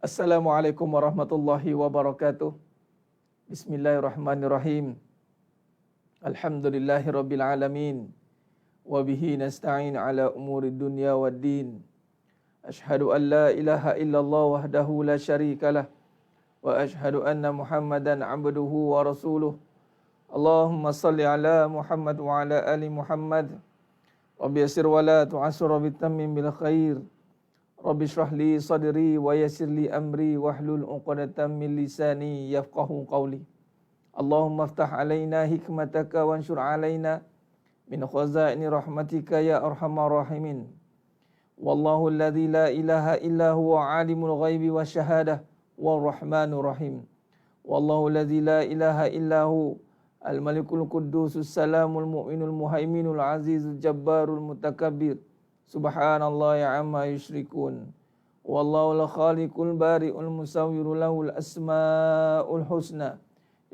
Assalamualaikum warahmatullahi wabarakatuh. Bismillahirrahmanirrahim. Alhamdulillahi rabbil alamin. Wa bihi nasta'in ala umuri dunya waddin. Ashhadu an la ilaha illallah wahdahu la syarikalah. Wa ashhadu anna Muhammadan abduhu wa rasuluh. Allahumma salli ala Muhammad wa ala ali Muhammad. Rabbi yasir wa la tu'asir wa bitammim bil khair. Rabbi shrah li sadri wa yassir li amri wahlul 'uqdatam min lisani yafqahu qawli. Allahumma iftah alaina hikmataka wanshur alaina min khazaini rahmatika ya arhamar rahimin. Wallahu alladzi la ilaha illa huwa alimul ghaibi wasyahadah war rahmanur rahim. Wallahu alladzi la ilaha illa hu al malikul quddusus salamul mu'minul muhaiminul azizul jabbarul mutakabbir. Subhanallah ya amma yusyrikun. Wallahu al-khaliqul bari'ul musawwiru lahul asma'ul husna.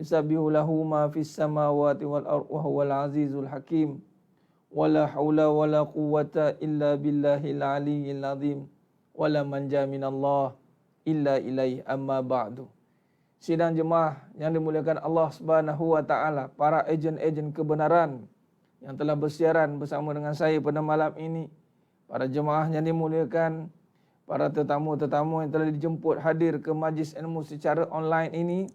Yusabbihu lahu ma fis samawati wal ardi wa huwal azizul hakim. Wala haula wala quwwata illa billahil aliyyil azim. Wala manja minallah illa ilaihi amma ba'du. Sidang jemaah yang dimuliakan Allah Subhanahu wa taala, para ejen-ejen kebenaran yang telah bersiaran bersama dengan saya pada malam ini. Para jemaah yang dimuliakan, para tetamu-tetamu yang telah dijemput hadir ke majlis ilmu secara online ini,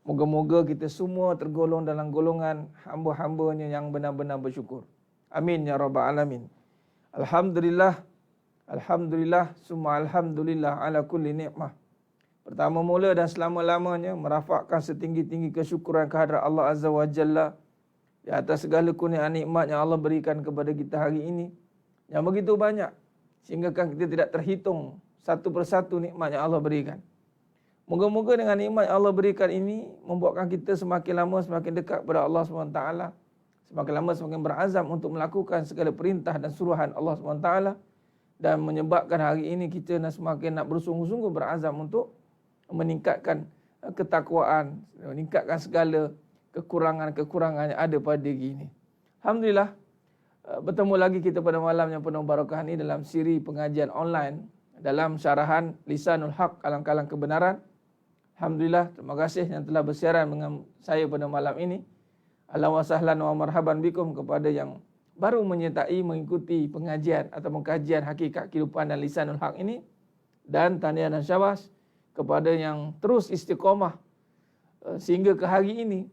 moga-moga kita semua tergolong dalam golongan hamba-hambanya yang benar-benar bersyukur. Amin ya rabbal alamin. Alhamdulillah, alhamdulillah, summa alhamdulillah ala kulli ni'mah. Pertama mula dan selama-lamanya merafakkan setinggi-tinggi kesyukuran kehadrat Allah Azza wa Jalla di atas segala kurnia nikmat yang Allah berikan kepada kita hari ini, yang begitu banyak sehingga kan kita tidak terhitung satu persatu nikmat yang Allah berikan. Moga-moga dengan nikmat yang Allah berikan ini membuatkan kita semakin lama semakin dekat kepada Allah SWT, semakin lama semakin berazam untuk melakukan segala perintah dan suruhan Allah SWT, dan menyebabkan hari ini kita semakin nak bersungguh-sungguh berazam untuk meningkatkan ketakwaan, meningkatkan segala kekurangan-kekurangan yang ada pada diri ini. Alhamdulillah, bertemu lagi kita pada malam yang penuh barakah ini dalam siri pengajian online dalam syarahan Lisanul Haq, kalang-kalang kebenaran. Alhamdulillah, terima kasih yang telah bersiaran dengan saya pada malam ini. Ahlan wa sahlan wa marhaban bikum kepada yang baru menyertai mengikuti pengajian atau kajian hakikat kehidupan dan Lisanul Haq ini, dan tahniah dan syabas kepada yang terus istiqamah sehingga ke hari ini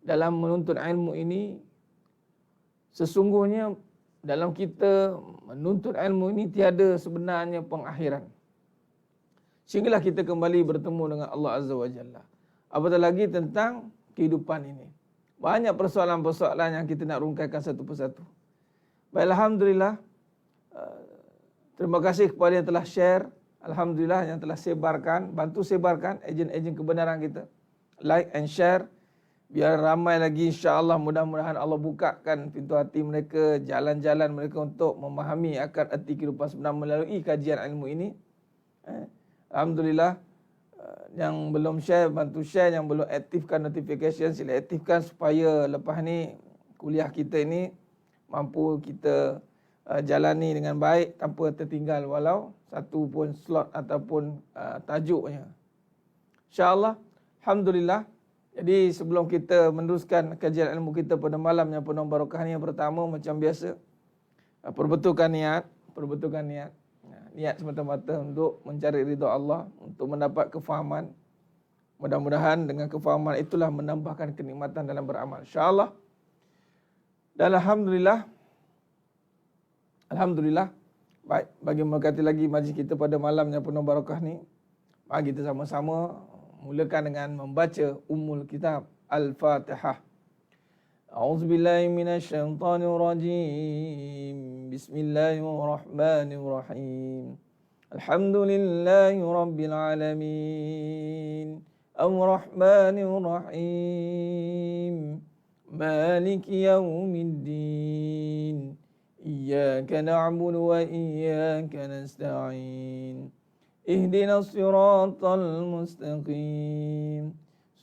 dalam menuntut ilmu ini. Sesungguhnya dalam kita menuntut ilmu ini tiada sebenarnya pengakhiran. Sehinggalah kita kembali bertemu dengan Allah Azza wa Jalla. Apatah lagi tentang kehidupan ini. Banyak persoalan-persoalan yang kita nak rungkaikan satu persatu. Baik, alhamdulillah. Terima kasih kepada yang telah share. Alhamdulillah yang telah sebarkan, bantu sebarkan ejen-ejen kebenaran kita. Like and share. Biar ramai lagi, insya-Allah, mudah-mudahan Allah bukakan pintu hati mereka, jalan-jalan mereka untuk memahami akan erti kehidupan sebenar melalui kajian ilmu ini. Alhamdulillah, yang belum share, bantu share. Yang belum aktifkan notification, sila aktifkan supaya lepas ni kuliah kita ini mampu kita jalani dengan baik tanpa tertinggal walau satu pun slot ataupun tajuknya. InsyaAllah, alhamdulillah. Jadi sebelum kita meneruskan kajian ilmu kita pada malam yang penuh barakah ni, yang pertama macam biasa, perbetulkan niat. Niat semata-mata untuk mencari ridha Allah, untuk mendapat kefahaman. Mudah-mudahan dengan kefahaman itulah menambahkan kenikmatan dalam beramal, insya-Allah. Dan alhamdulillah, baik, bagi memberkati lagi majlis kita pada malam yang penuh barakah ni, mari kita sama-sama mulakan dengan membaca Ummul Kitab Al-Fatihah. A'udzubillahi minasyaitonir rajim. Bismillahirrahmanirrahim. Alhamdulillahi rabbil alamin. Ar-Rahmanir Rahim. Maliki yaumiddin. Iyyaka na'budu wa iyyaka nasta'in. اهدنا الصراط المستقيم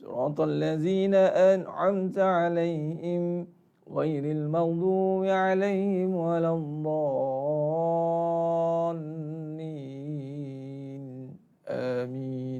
صراط الذين أنعمت عليهم غير المغضوب عليهم ولا الضالين آمين.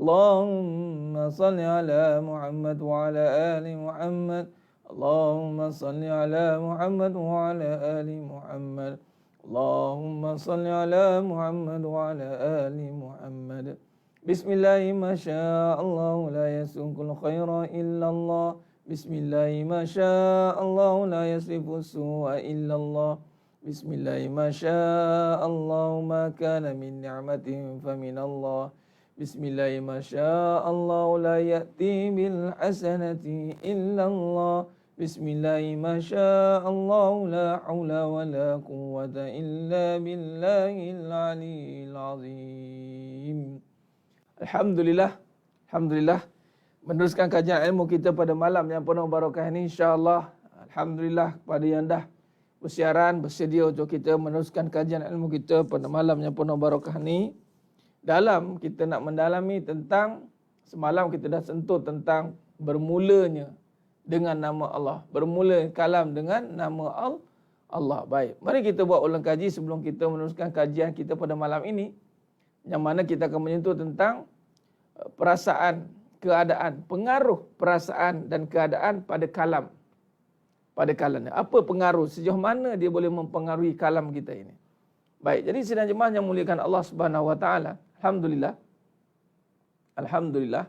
Allahumma salli ala Muhammad wa ala ali Muhammad. Allahumma salli ala Muhammad wa ala ali Muhammad. Allahumma salli ala Muhammad wa ala ali Muhammad. Bismillahi ma syaa Allah la yasukul khaira illa Allah. Bismillahi ma syaa Allah la yasrifu su'a illa Allah. Bismillahi ma syaa Allah ma kana min ni'matin fa min Allah. Bismillahi ma syaa Allah la ya'ti bil hasanati illa Allah. Bismillahi ma syaa Allah la haula wa la quwwata illa billahil aliyyil azim. Alhamdulillah, alhamdulillah. Meneruskan kajian ilmu kita pada malam yang penuh barakah ini, insya-Allah. Alhamdulillah kepada yang dah bersiaran, bersedia untuk kita meneruskan kajian ilmu kita pada malam yang penuh barakah ini. Dalam kita nak mendalami tentang, semalam kita dah sentuh tentang bermulanya dengan nama Allah. Bermula kalam dengan nama Allah. Baik, mari kita buat ulang kaji sebelum kita meneruskan kajian kita pada malam ini, yang mana kita akan menyentuh tentang perasaan, keadaan, pengaruh perasaan dan keadaan pada kalam. Pada kalam. Apa pengaruh? Sejauh mana dia boleh mempengaruhi kalam kita ini? Baik, jadi sidang jemaah yang muliakan Allah Subhanahu Wa Taala. Alhamdulillah. Alhamdulillah.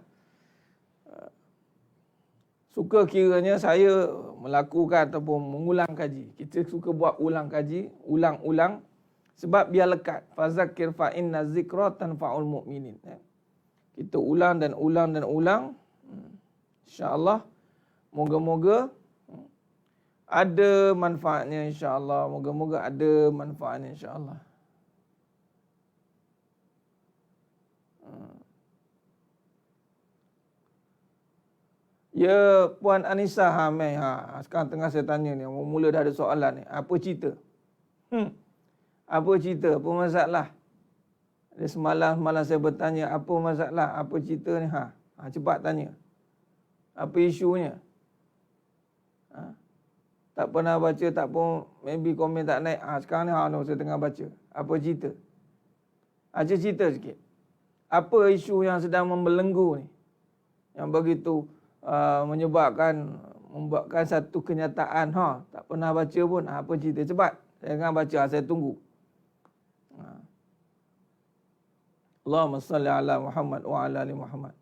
Suka kiranya saya melakukan ataupun mengulang kaji. Kita suka buat ulang kaji, ulang-ulang. Sebab biar lekat. Fazakir fa inna zikra tanfa'ul mu'minin. Kita ulang dan ulang dan ulang. InsyaAllah. Moga-moga ada manfaatnya, insyaAllah. Moga-moga ada manfaatnya, insyaAllah. Ya, Puan Anissa Hamai. Sekarang tengah saya tanya ni. Mula dah ada soalan ni. Apa cerita? Apa cerita? Apa masalah? Dia semalam saya bertanya, apa masalah? Apa cerita ni? Cepat tanya. Apa isunya? Tak pernah baca, tak pun maybe komen tak naik. Sekarang ni saya tengah baca. Apa cerita? Cerita sikit. Apa isu yang sedang membelenggu ni? Yang begitu membuatkan satu kenyataan. Tak pernah baca pun. Apa cerita? Cepat. Saya tengah baca, saya tunggu. Allahumma salli ala Muhammad wa ala ali Muhammad.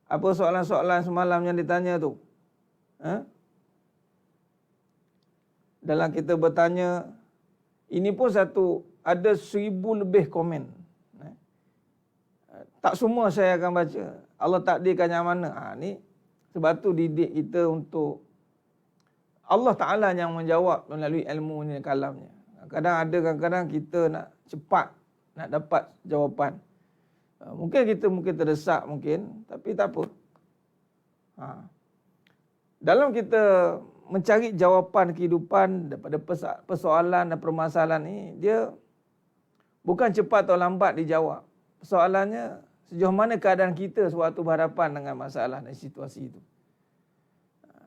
Apa soalan-soalan semalam yang ditanya tu? Dalam kita bertanya, ini pun ada 1000 lebih komen. Tak semua saya akan baca. Allah takdirkan yang mana. Ni sebab tu didik kita untuk Allah Ta'ala yang menjawab melalui ilmunya, kalamnya. Kadang-kadang kita nak cepat nak dapat jawapan. Mungkin kita terdesak mungkin, tapi tak apa. Dalam kita mencari jawapan kehidupan daripada persoalan dan permasalahan ni, dia bukan cepat atau lambat dijawab. Persoalannya sejauh mana keadaan kita sewaktu berhadapan dengan masalah dan situasi itu.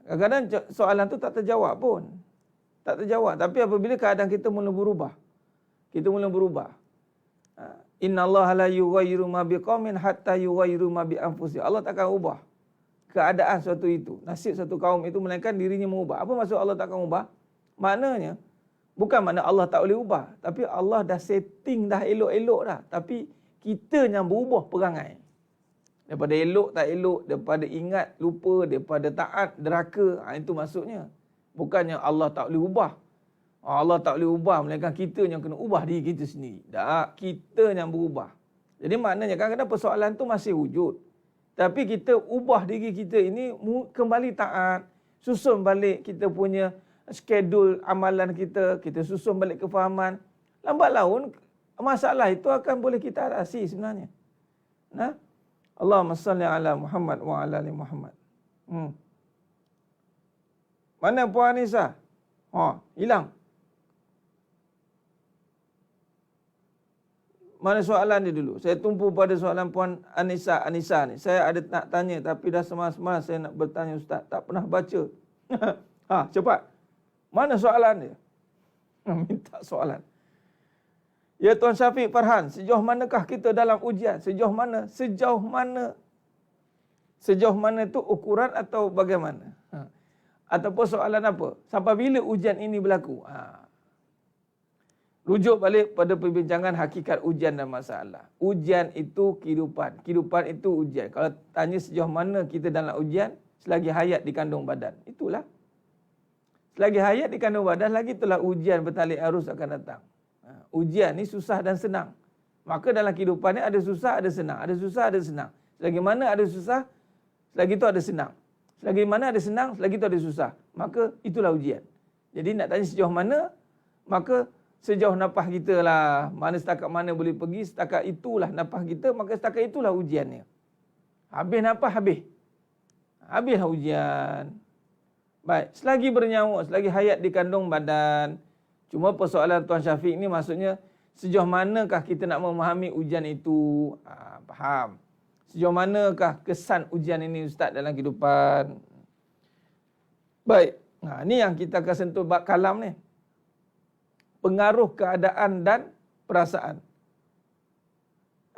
Kadang-kadang soalan tu tak terjawab pun. Tak terjawab. Tapi apabila keadaan kita mula berubah. Kita mula berubah. Innallaha la yughayyiru ma biqaumin hatta yughayyiru ma bi anfusihim. Allah takkan ubah keadaan suatu itu, nasib satu kaum itu, melainkan dirinya mengubah. Apa maksud Allah takkan ubah? Maknanya bukan makna Allah tak boleh ubah, tapi Allah dah setting dah elok-elok dah. Tapi kita yang berubah perangai. Daripada elok tak elok, daripada ingat lupa, daripada taat deraka. Itu maksudnya. Bukannya Allah tak boleh ubah. Allah tak boleh ubah, melainkan kita yang kena ubah diri kita sendiri. Tak, kita yang berubah. Jadi maknanya kadang-kadang persoalan tu masih wujud. Tapi kita ubah diri kita ini kembali taat. Susun balik kita punya skedul amalan kita. Kita susun balik kefahaman. Lambat laun, masalah itu akan boleh kita atasi sebenarnya. Allahumma salli ala Muhammad wa ala ali Muhammad. Mana Puan Anissa? Hilang. Mana soalan dia dulu? Saya tumpu pada soalan Puan Anissa ni. Saya ada nak tanya tapi dah semalas-malas saya nak bertanya Ustaz. Tak pernah baca. Cepat. Mana soalan dia? Minta soalan. Ya Tuan Syafiq Farhan, sejauh manakah kita dalam ujian? Sejauh mana? Sejauh mana? Sejauh mana itu ukuran atau bagaimana? Ataupun soalan apa? Sampai bila ujian ini berlaku? Rujuk balik pada perbincangan hakikat ujian dan masalah. Ujian itu kehidupan. Kehidupan itu ujian. Kalau tanya sejauh mana kita dalam ujian, selagi hayat di kandung badan. Itulah. Selagi hayat di kandung badan, lagi itulah ujian bertalik arus akan datang. Ujian ni susah dan senang. Maka dalam kehidupan ni ada susah, ada senang. Ada susah, ada senang. Selagi mana ada susah, selagi itu ada senang. Selagi mana ada senang, selagi itu ada susah. Maka itulah ujian. Jadi nak tanya sejauh mana, maka sejauh nafas kita lah. Mana setakat mana boleh pergi, setakat itulah nafas kita, maka setakat itulah ujiannya. Habis nafas, habis. Habislah ujian. Baik, selagi bernyawa, selagi hayat di kandung badan. Cuma persoalan Tuan Syafiq ni maksudnya, sejauh manakah kita nak memahami ujian itu? Faham. Sejauh manakah kesan ujian ini Ustaz dalam kehidupan? Baik, ni yang kita akan sentuh bab kalam ni. Pengaruh keadaan dan perasaan.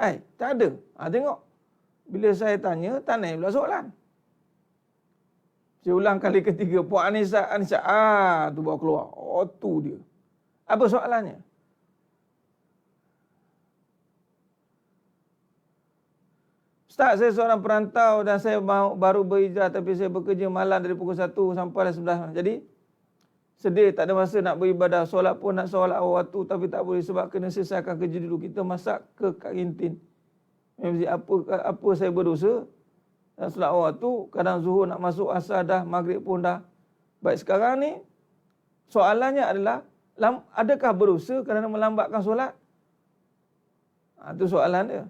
Tak ada. Tengok. Bila saya tanya, tak naik pula soalan. Saya ulang kali ketiga. Puan Anissa, tu bawa keluar. Oh, tu dia. Apa soalannya? Ustaz, saya seorang perantau dan saya baru berhijrah tapi saya bekerja malam dari pukul 1 sampai 11. Jadi, sedih, tak ada masa nak beribadah. Solat pun nak solat awal waktu tapi tak boleh sebab kena selesaikan kerja dulu. Kita masak ke kantin. Apa saya berdosa? Dan solat awal waktu, kadang zuhur nak masuk, asar dah, maghrib pun dah. Baik, sekarang ni, soalannya adalah, adakah berdosa kerana melambatkan solat? Itu soalan dia.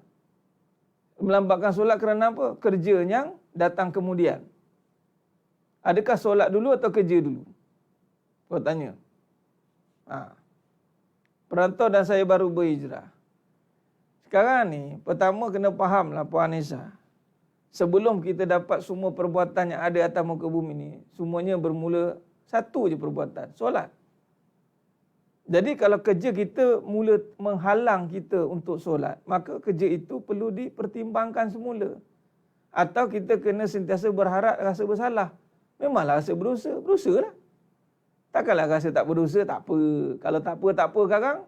Melambatkan solat kerana apa? Kerja yang datang kemudian. Adakah solat dulu atau kerja dulu? Kau tanya. Perantau dan saya baru berhijrah. Sekarang ni, pertama kena fahamlah Puan Anissa. Sebelum kita dapat semua perbuatan yang ada atas muka bumi ni, semuanya bermula satu je perbuatan, solat. Jadi kalau kerja kita mula menghalang kita untuk solat, maka kerja itu perlu dipertimbangkan semula. Atau kita kena sentiasa berharap rasa bersalah. Memanglah rasa berdosa, berdosalah. Takkanlah rasa tak berdosa, tak apa. Kalau tak apa sekarang.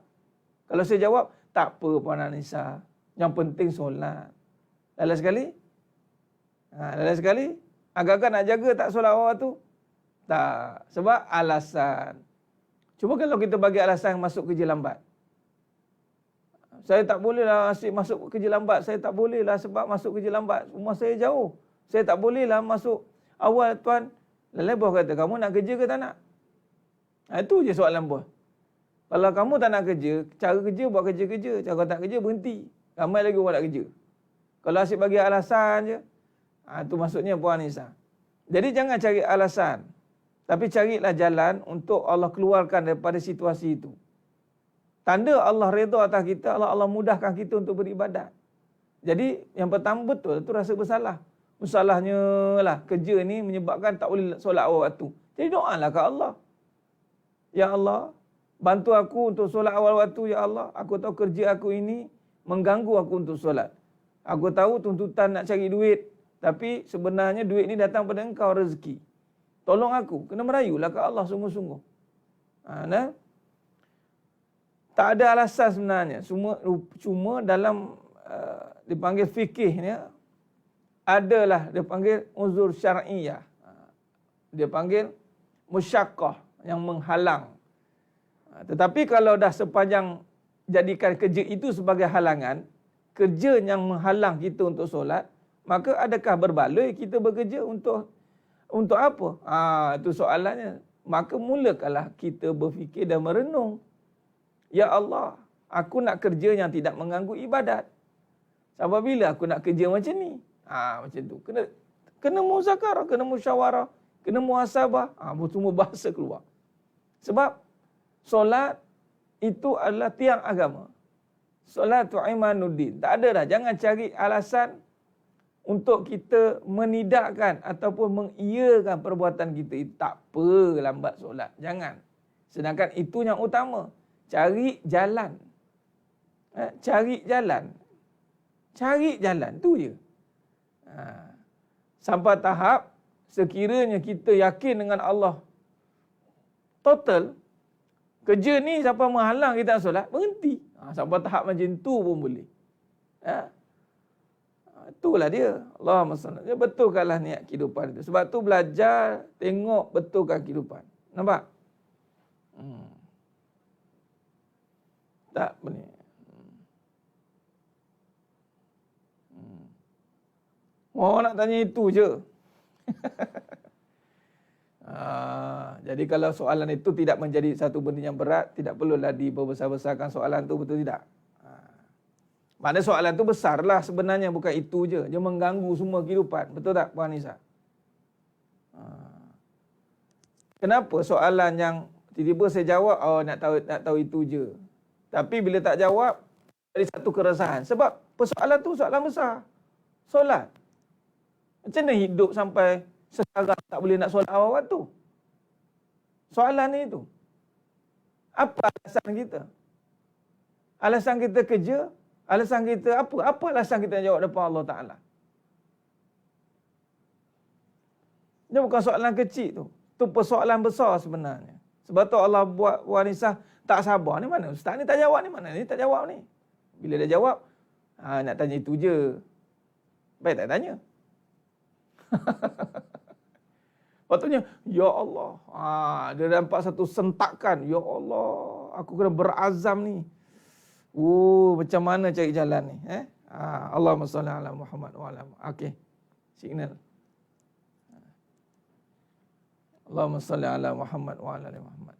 Kalau saya jawab, tak apa Puan Anissa. Yang penting solat. Lalas sekali? Lalas sekali? Agak-agak nak jaga tak solat awal tu? Tak. Sebab alasan. Cuma kalau kita bagi alasan masuk kerja lambat. Saya tak bolehlah asyik masuk kerja lambat. Saya tak bolehlah sebab masuk kerja lambat. Rumah saya jauh. Saya tak bolehlah masuk awal tuan. Lalu bos kata, kamu nak kerja ke tak nak? Itu je soalan bos. Kalau kamu tak nak kerja, cara kerja buat kerja-kerja. Cara tak kerja berhenti. Ramai lagi orang nak kerja. Kalau asyik bagi alasan je, itu maksudnya Puan Anissa. Jadi jangan cari alasan. Tapi carilah jalan untuk Allah keluarkan daripada situasi itu. Tanda Allah redha atas kita, Allah mudahkan kita untuk beribadat. Jadi yang pertama betul itu rasa bersalah. Masalahnya lah kerja ni menyebabkan tak boleh solat awal waktu. Jadi doalah ke Allah. Ya Allah, bantu aku untuk solat awal waktu ya Allah. Aku tahu kerja aku ini mengganggu aku untuk solat. Aku tahu tuntutan nak cari duit. Tapi sebenarnya duit ni datang pada engkau rezeki. Tolong aku. Kena merayulah ke Allah sungguh-sungguh. Tak ada alasan sebenarnya. Cuma dalam dipanggil fikih ni, adalah dia panggil uzur syar'iyah. Dia panggil musyaqqah yang menghalang. Tetapi kalau dah sepanjang jadikan kerja itu sebagai halangan, kerja yang menghalang kita untuk solat, maka adakah berbaloi kita bekerja untuk apa? Itu soalannya. Maka mulakanlah kita berfikir dan merenung. Ya Allah, aku nak kerja yang tidak mengganggu ibadat. Sampai bila aku nak kerja macam ni? Macam tu. Kena muzakarah, kena musyawarah, kena muhasabah. Semua bahasa keluar. Sebab solat itu adalah tiang agama. Solat tu imanuddin. Tak ada dah. Jangan cari alasan untuk kita menidakkan ataupun mengiyakan perbuatan kita. Tak apa lambat solat. Jangan. Sedangkan itu yang utama. Cari jalan. Cari jalan. Cari jalan, tu je. Sampai tahap sekiranya kita yakin dengan Allah total, kerja ni siapa menghalang kita solat, berhenti. Sampai tahap macam tu pun boleh. Itulah dia. Allahumma salli. Dia betulkanlah niat kehidupan itu. Sebab tu belajar, tengok betulkan kehidupan. Nampak? Tak boleh. Orang nak tanya itu je. Jadi kalau soalan itu tidak menjadi satu benda yang berat, tidak perlulah diberbesar-besarkan soalan tu, betul tidak? Maknanya soalan tu besarlah sebenarnya, bukan itu je. Dia mengganggu semua kehidupan. Betul tak Puan Nisa? Kenapa soalan yang tiba-tiba saya jawab, nak tahu itu je. Tapi bila tak jawab, jadi satu keresahan. Sebab persoalan tu soalan besar. Solat. Macam mana hidup sampai sekarang tak boleh nak solat awal waktu? Soalan ni tu. Apa alasan kita? Alasan kita kerja? Alasan kita apa? Apa alasan kita jawab depan Allah Ta'ala? Ini bukan soalan kecil tu. Itu persoalan besar sebenarnya. Sebab tu Allah buat wanita tak sabar. Ni mana? Ustaz ni tak jawab ni mana? Ni tak jawab ni. Bila dia jawab, nak tanya itu je. Baik tak tanya. Patutnya, ya Allah. Dia nampak satu sentakan. Ya Allah, aku kena berazam ni. Macam mana cari jalan ni? Allahumma salli ala Muhammad wa ala. Okey. Signal. Allahumma salli ala Muhammad wa ala Muhammad.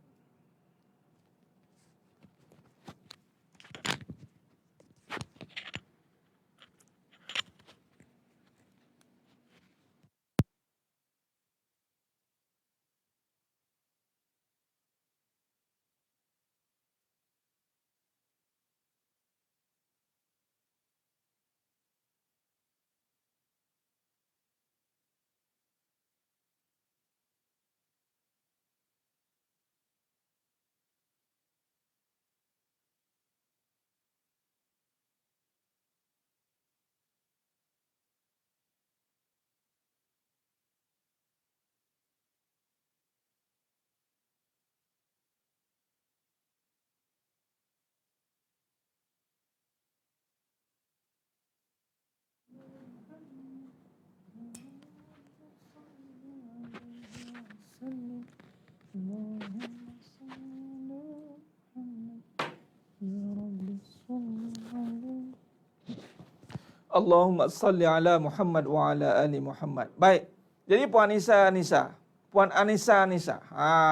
Allahumma salli ala Muhammad wa ala ali Muhammad. Baik. Jadi Puan Anissa. Puan Anissa.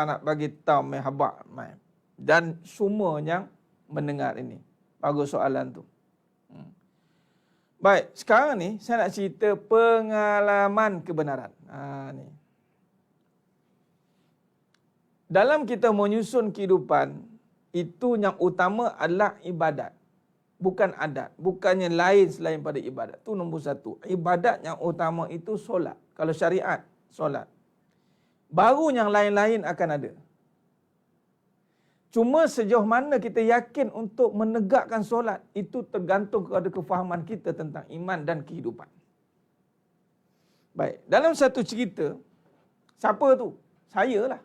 Nak bagi tahu mai habaq mai. Dan semua yang mendengar ini. Bagus soalan tu. Baik, sekarang ni saya nak cerita pengalaman kebenaran. Ni. Dalam kita menyusun kehidupan, itu yang utama adalah ibadat. Bukan adat. Bukannya lain selain pada ibadat. Itu nombor satu. Ibadat yang utama itu solat. Kalau syariat, solat. Baru yang lain-lain akan ada. Cuma sejauh mana kita yakin untuk menegakkan solat, itu tergantung kepada kefahaman kita tentang iman dan kehidupan. Baik. Dalam satu cerita, siapa tu? Saya lah.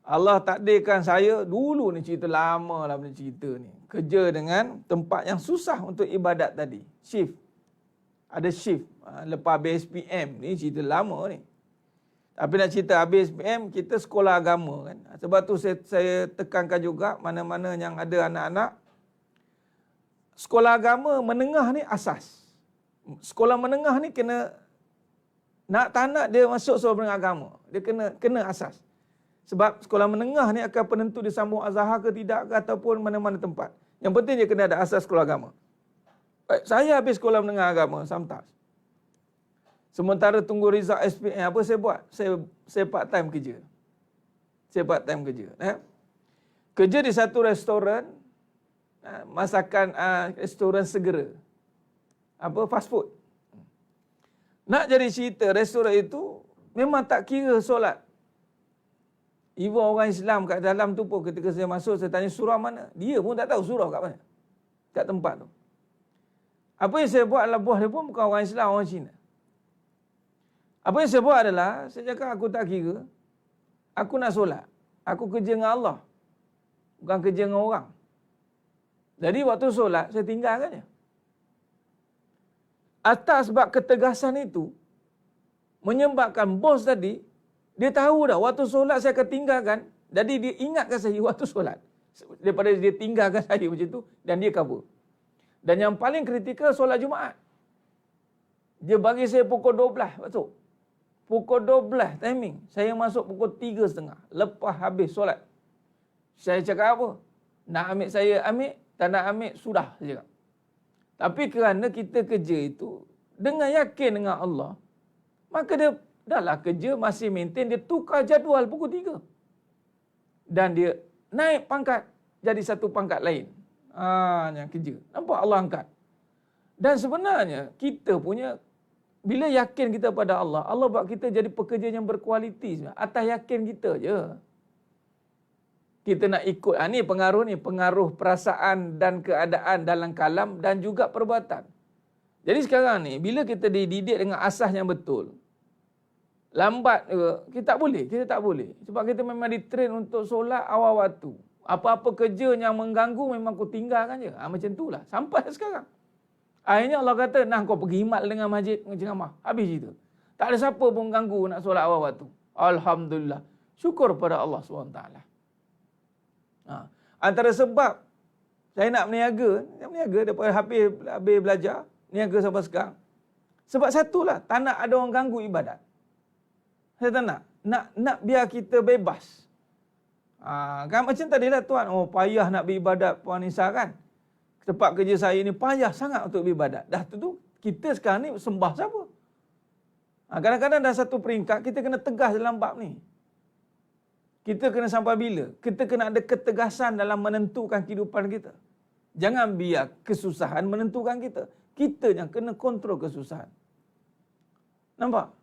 Allah takdirkan saya, dulu ni cerita lama lah benda cerita ni. Kerja dengan tempat yang susah untuk ibadat tadi. Shift. Ada shift. Lepas habis SPM ni cerita lama ni. Tapi nak cerita habis SPM, kita sekolah agama kan. Sebab tu saya tekankan juga mana-mana yang ada anak-anak. Sekolah agama menengah ni asas. Sekolah menengah ni kena, tak nak dia masuk sekolah menengah agama. Dia kena asas. Sebab sekolah menengah ni akan penentu dia sambung Azhar ke tidak ke ataupun mana-mana tempat. Yang penting dia kena ada asas sekolah agama. Baik, saya habis sekolah menengah agama, Samtas. Sementara tunggu result SPM, apa saya buat? Saya part time kerja. Kerja di satu restoran, masakan restoran segera. Fast food. Nak jadi cerita, restoran itu memang tak kira solat. Even orang Islam kat dalam tu pun ketika saya masuk, saya tanya surah mana. Dia pun tak tahu surah kat mana. kat tempat tu. Apa yang saya buat adalah bos dia pun bukan orang Islam, orang Cina. Apa yang saya buat adalah, saya cakap aku tak kira. Aku nak solat. Aku kerja dengan Allah. Bukan kerja dengan orang. Jadi waktu solat, saya tinggalkan je. Atas sebab ketegasan itu, menyebabkan bos tadi, dia tahu dah waktu solat saya akan tinggalkan. Jadi dia ingatkan saya waktu solat. Daripada dia tinggalkan saya macam tu, dan dia cover. Dan yang paling kritikal solat Jumaat. Dia bagi saya pukul 12 masuk. Pukul 12 timing. Saya masuk pukul 3.30. Lepas habis solat. Saya cakap apa? Nak ambil saya ambil, tak nak ambil sudah saya cakap. Tapi kerana kita kerja itu dengan yakin dengan Allah, maka dia dahlah kerja masih maintain, dia tukar jadual pukul 3. Dan dia naik pangkat jadi satu pangkat lain. Yang kerja. Nampak Allah angkat. Dan sebenarnya kita punya, bila yakin kita pada Allah, Allah buat kita jadi pekerja yang berkualiti. Atas yakin kita je. Kita nak ikut. Ni pengaruh perasaan dan keadaan dalam kalam dan juga perbuatan. Jadi sekarang ni, bila kita dididik dengan asas yang betul, lambat kita tak boleh. Sebab kita memang ditrain untuk solat awal waktu. Apa-apa kerja yang mengganggu memang kau tinggalkan je. Macam tu lah. Sampai sekarang. Akhirnya Allah kata, nah kau pergi himat dengan masjid, ceramah. Habis cerita. Tak ada siapa pun ganggu nak solat awal waktu. Alhamdulillah. Syukur pada Allah SWT. Antara sebab saya nak berniaga daripada habis belajar, niaga sampai sekarang. Sebab satulah, tak nak ada orang ganggu ibadat. Saya tak nak. Nak biar kita bebas. Kan macam tadilah tuan, payah nak beribadat Puan Nisa kan. Tempat kerja saya ni payah sangat untuk beribadat. Dah tu kita sekarang ni sembah siapa? Kadang-kadang dah satu peringkat kita kena tegas dalam bab ni. Kita kena sampai bila? Kita kena ada ketegasan dalam menentukan kehidupan kita. Jangan biar kesusahan menentukan kita. Kita yang kena kontrol kesusahan. Nampak?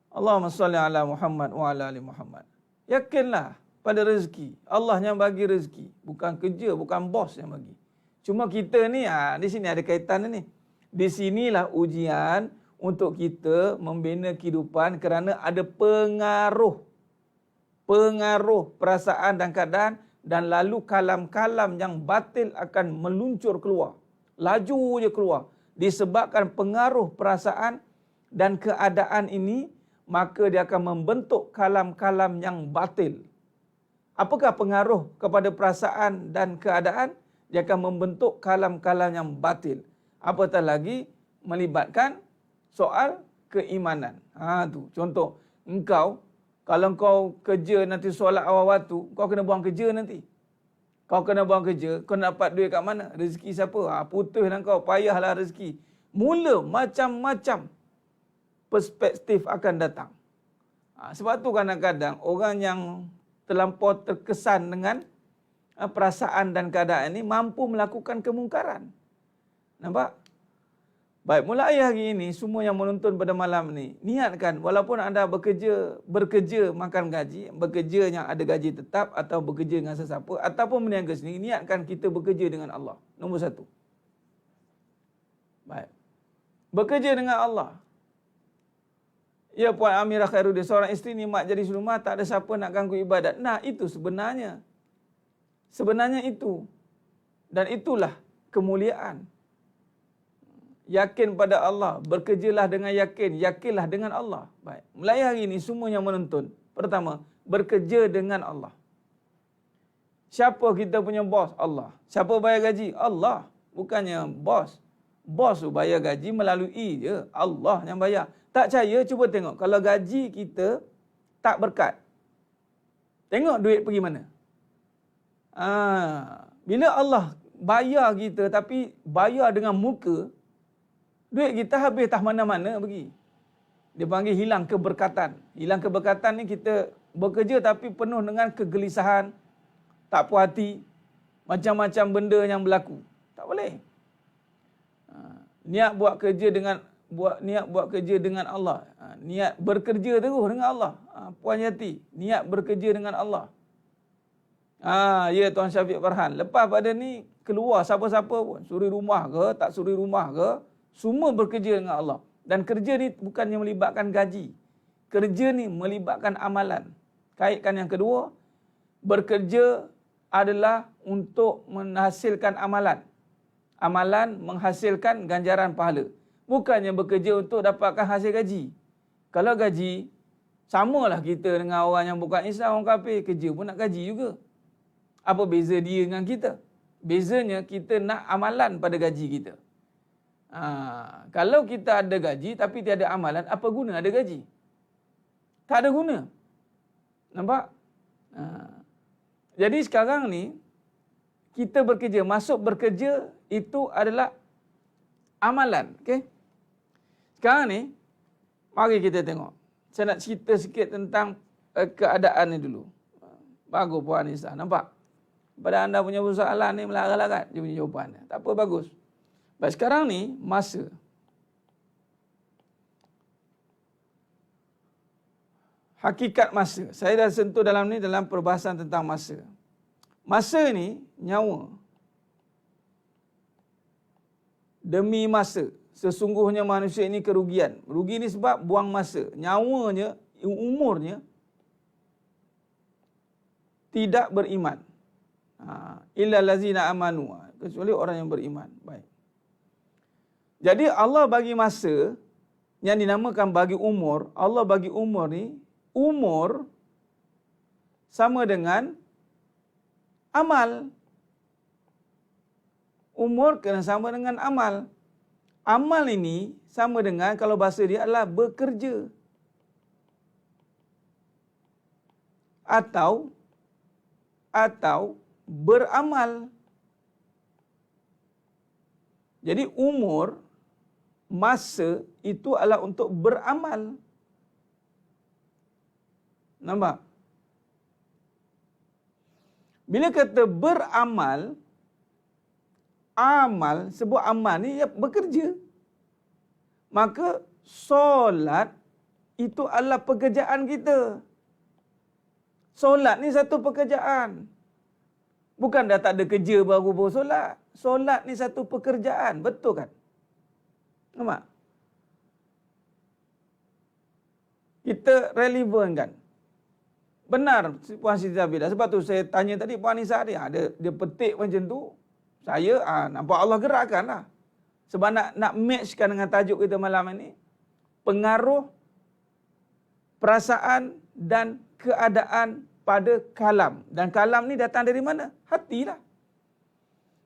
Allahumma salli ala Muhammad wa ala ali Muhammad. Yakinlah pada rezeki. Allah yang bagi rezeki. Bukan kerja, bukan bos yang bagi. Cuma kita ni, di sini ada kaitan ni. Di sinilah ujian untuk kita membina kehidupan kerana ada pengaruh perasaan dan keadaan, dan lalu kalam-kalam yang batil akan meluncur keluar. Laju je keluar. Disebabkan pengaruh perasaan dan keadaan ini, maka dia akan membentuk kalam-kalam yang batil. Apakah pengaruh kepada perasaan dan keadaan? Dia akan membentuk kalam-kalam yang batil. Apatah lagi melibatkan soal keimanan. Tu contoh, kalau kau kerja nanti solat awal waktu, kau kena buang kerja nanti. Kau kena buang kerja, kau nak dapat duit kat mana? Rezeki siapa? Putuslah kau, payahlah rezeki. Mula macam-macam perspektif akan datang. Sebab tu kadang-kadang orang yang terlampau terkesan dengan perasaan dan keadaan ini mampu melakukan kemungkaran. Nampak? Baik, mulai hari ini semua yang menonton pada malam ni, niatkan walaupun anda bekerja makan gaji, bekerja yang ada gaji tetap atau bekerja dengan sesiapa ataupun berniaga sendiri, niatkan kita bekerja dengan Allah. Nombor 1. Baik. Bekerja dengan Allah. Ya Puan Amirah Khairuddin, seorang isteri nikmat jadi rumah, tak ada siapa nak ganggu ibadat. Nah, itu sebenarnya itu. Dan itulah kemuliaan. Yakin pada Allah, bekerjalah dengan yakin, yakinlah dengan Allah. Baik. Mulai hari ini semua yang menonton, pertama, bekerja dengan Allah. Siapa kita punya bos? Allah. Siapa bayar gaji? Allah. Bukannya bos. Bos tu bayar gaji melalui je Allah yang bayar. Tak percaya, cuba tengok. Kalau gaji kita tak berkat, tengok duit pergi mana. Bila Allah bayar kita tapi bayar dengan muka, duit kita habis tak mana-mana pergi. Dia panggil hilang keberkatan. Hilang keberkatan ni kita bekerja tapi penuh dengan kegelisahan, tak puas hati, macam-macam benda yang berlaku. Tak boleh. Niat buat kerja dengan Allah. Niat bekerja terus dengan Allah. Puan hati, niat bekerja dengan Allah. Ya Tuan Syafiq Farhan. Lepas pada ni keluar siapa-siapa pun, suri rumah ke, tak suri rumah ke, semua bekerja dengan Allah. Dan kerja ni bukannya melibatkan gaji. Kerja ni melibatkan amalan. Kaitkan yang kedua, bekerja adalah untuk menghasilkan amalan. Amalan menghasilkan ganjaran pahala. Bukannya bekerja untuk dapatkan hasil gaji. Kalau gaji, samalah kita dengan orang yang bukan Islam, orang kafir, kerja pun nak gaji juga. Apa beza dia dengan kita? Bezanya kita nak amalan pada gaji kita. Kalau kita ada gaji tapi tiada amalan, apa guna ada gaji? Tak ada guna. Nampak? Jadi sekarang ni, kita bekerja, masuk bekerja itu adalah amalan. Okay? Sekarang ni, mari kita tengok. Saya nak cerita sikit tentang keadaan ni dulu. Bagus Puan Anissa, nampak? Pada anda punya soalan ni melarat-larat dia punya jawapan. Tak apa, bagus. Baik, sekarang ni masa. Hakikat masa. Saya dah sentuh dalam ni dalam perbahasan tentang masa. Masa ni nyawa. Demi masa. Sesungguhnya manusia ini kerugian. Rugi ni sebab buang masa. Nyawanya, umurnya tidak beriman. Illa lazina amanu. Kecuali orang yang beriman. Baik. Jadi Allah bagi masa yang dinamakan bagi umur. Allah bagi umur ni, umur sama dengan amal. Umur kena sama dengan amal. Amal ini sama dengan, kalau bahasa dia adalah bekerja. Atau beramal. Jadi umur, masa itu adalah untuk beramal. Nampak? Bila kata beramal, amal, sebuah amal ni ya bekerja. Maka solat itu adalah pekerjaan kita. Solat ni satu pekerjaan. Bukan dah tak ada kerja baru solat. Solat ni satu pekerjaan. Betul kan? Nampak? Kita relevan kan? Benar Puan Siti Zabidah. Sebab tu saya tanya tadi Puan Nisa dia petik macam tu. Saya nampak Allah gerakkan lah. Sebab nak matchkan dengan tajuk kita malam ini. Pengaruh perasaan dan keadaan pada kalam. Dan kalam ni datang dari mana? Hati lah.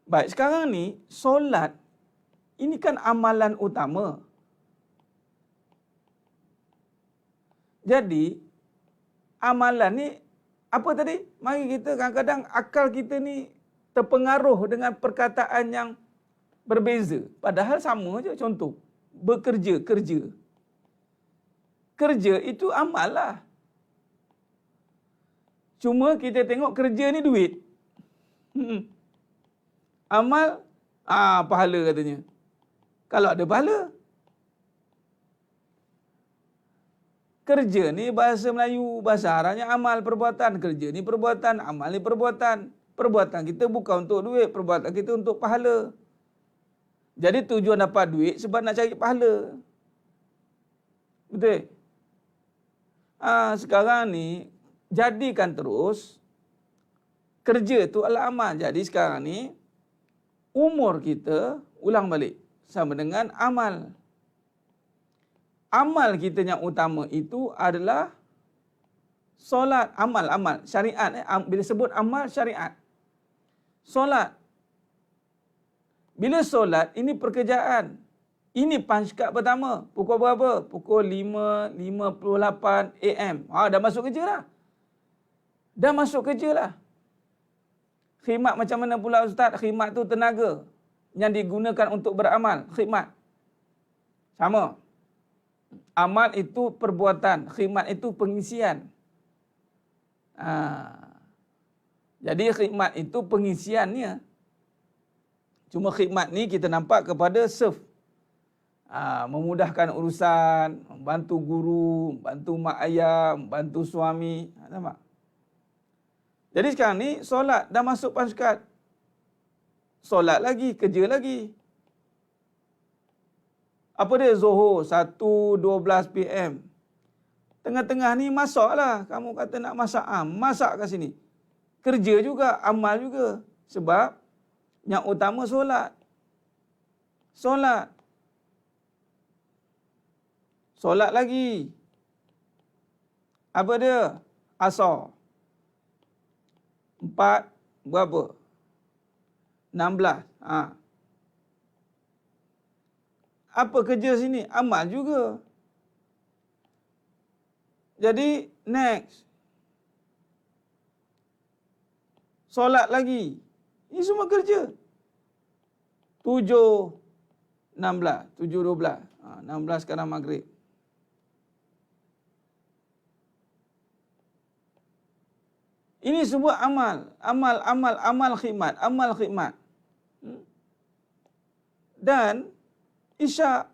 Baik, sekarang ni solat ini kan amalan utama. Jadi amalan ni apa tadi? Mari kita kadang-kadang akal kita ni terpengaruh dengan perkataan yang berbeza. Padahal sama je. Contoh, bekerja, kerja. Kerja itu amal lah. Cuma kita tengok kerja ni duit. Amal, pahala katanya. Kalau ada pahala. Kerja ni bahasa Melayu, bahasa Arabnya amal, perbuatan. Kerja ni perbuatan, amal ni perbuatan. Perbuatan kita bukan untuk duit, perbuatan kita untuk pahala. Jadi tujuan dapat duit sebab nak cari pahala. Betul? Sekarang ni, jadikan terus, kerja tu adalah amal. Jadi sekarang ni, umur kita, ulang balik, sama dengan amal. Amal kita yang utama itu adalah solat. Amal, syariat. Bila sebut amal, syariat. Solat. Bila solat, ini pekerjaan. Ini punch-card pertama. Pukul berapa? Pukul 5.58 AM. Dah masuk kerja lah. Dah masuk kerja lah. Khidmat macam mana pula Ustaz? Khidmat tu tenaga yang digunakan untuk beramal. Khidmat. Sama. Amal itu perbuatan. Khidmat itu pengisian. Jadi khidmat itu pengisiannya. Cuma khidmat ni kita nampak kepada serve. Memudahkan urusan, membantu guru, membantu mak ayah, membantu suami. Nampak? Jadi sekarang ni solat dah masuk pasukan. Solat lagi, kerja lagi. Apa dia Zuhur 1:12 PM. Tengah-tengah ni masaklah. Kamu kata nak masak, masak kat sini. Kerja juga, amal juga. Sebab yang utama solat. Solat. Solat lagi. Apa dia? Asar. 4 berapa? 16. Apa kerja sini? Amal juga. Jadi next. Solat lagi. Ini semua kerja. 7:16. 7:12. 16 sekarang maghrib. Ini semua amal. Amal khidmat. Amal khidmat. Dan Isyak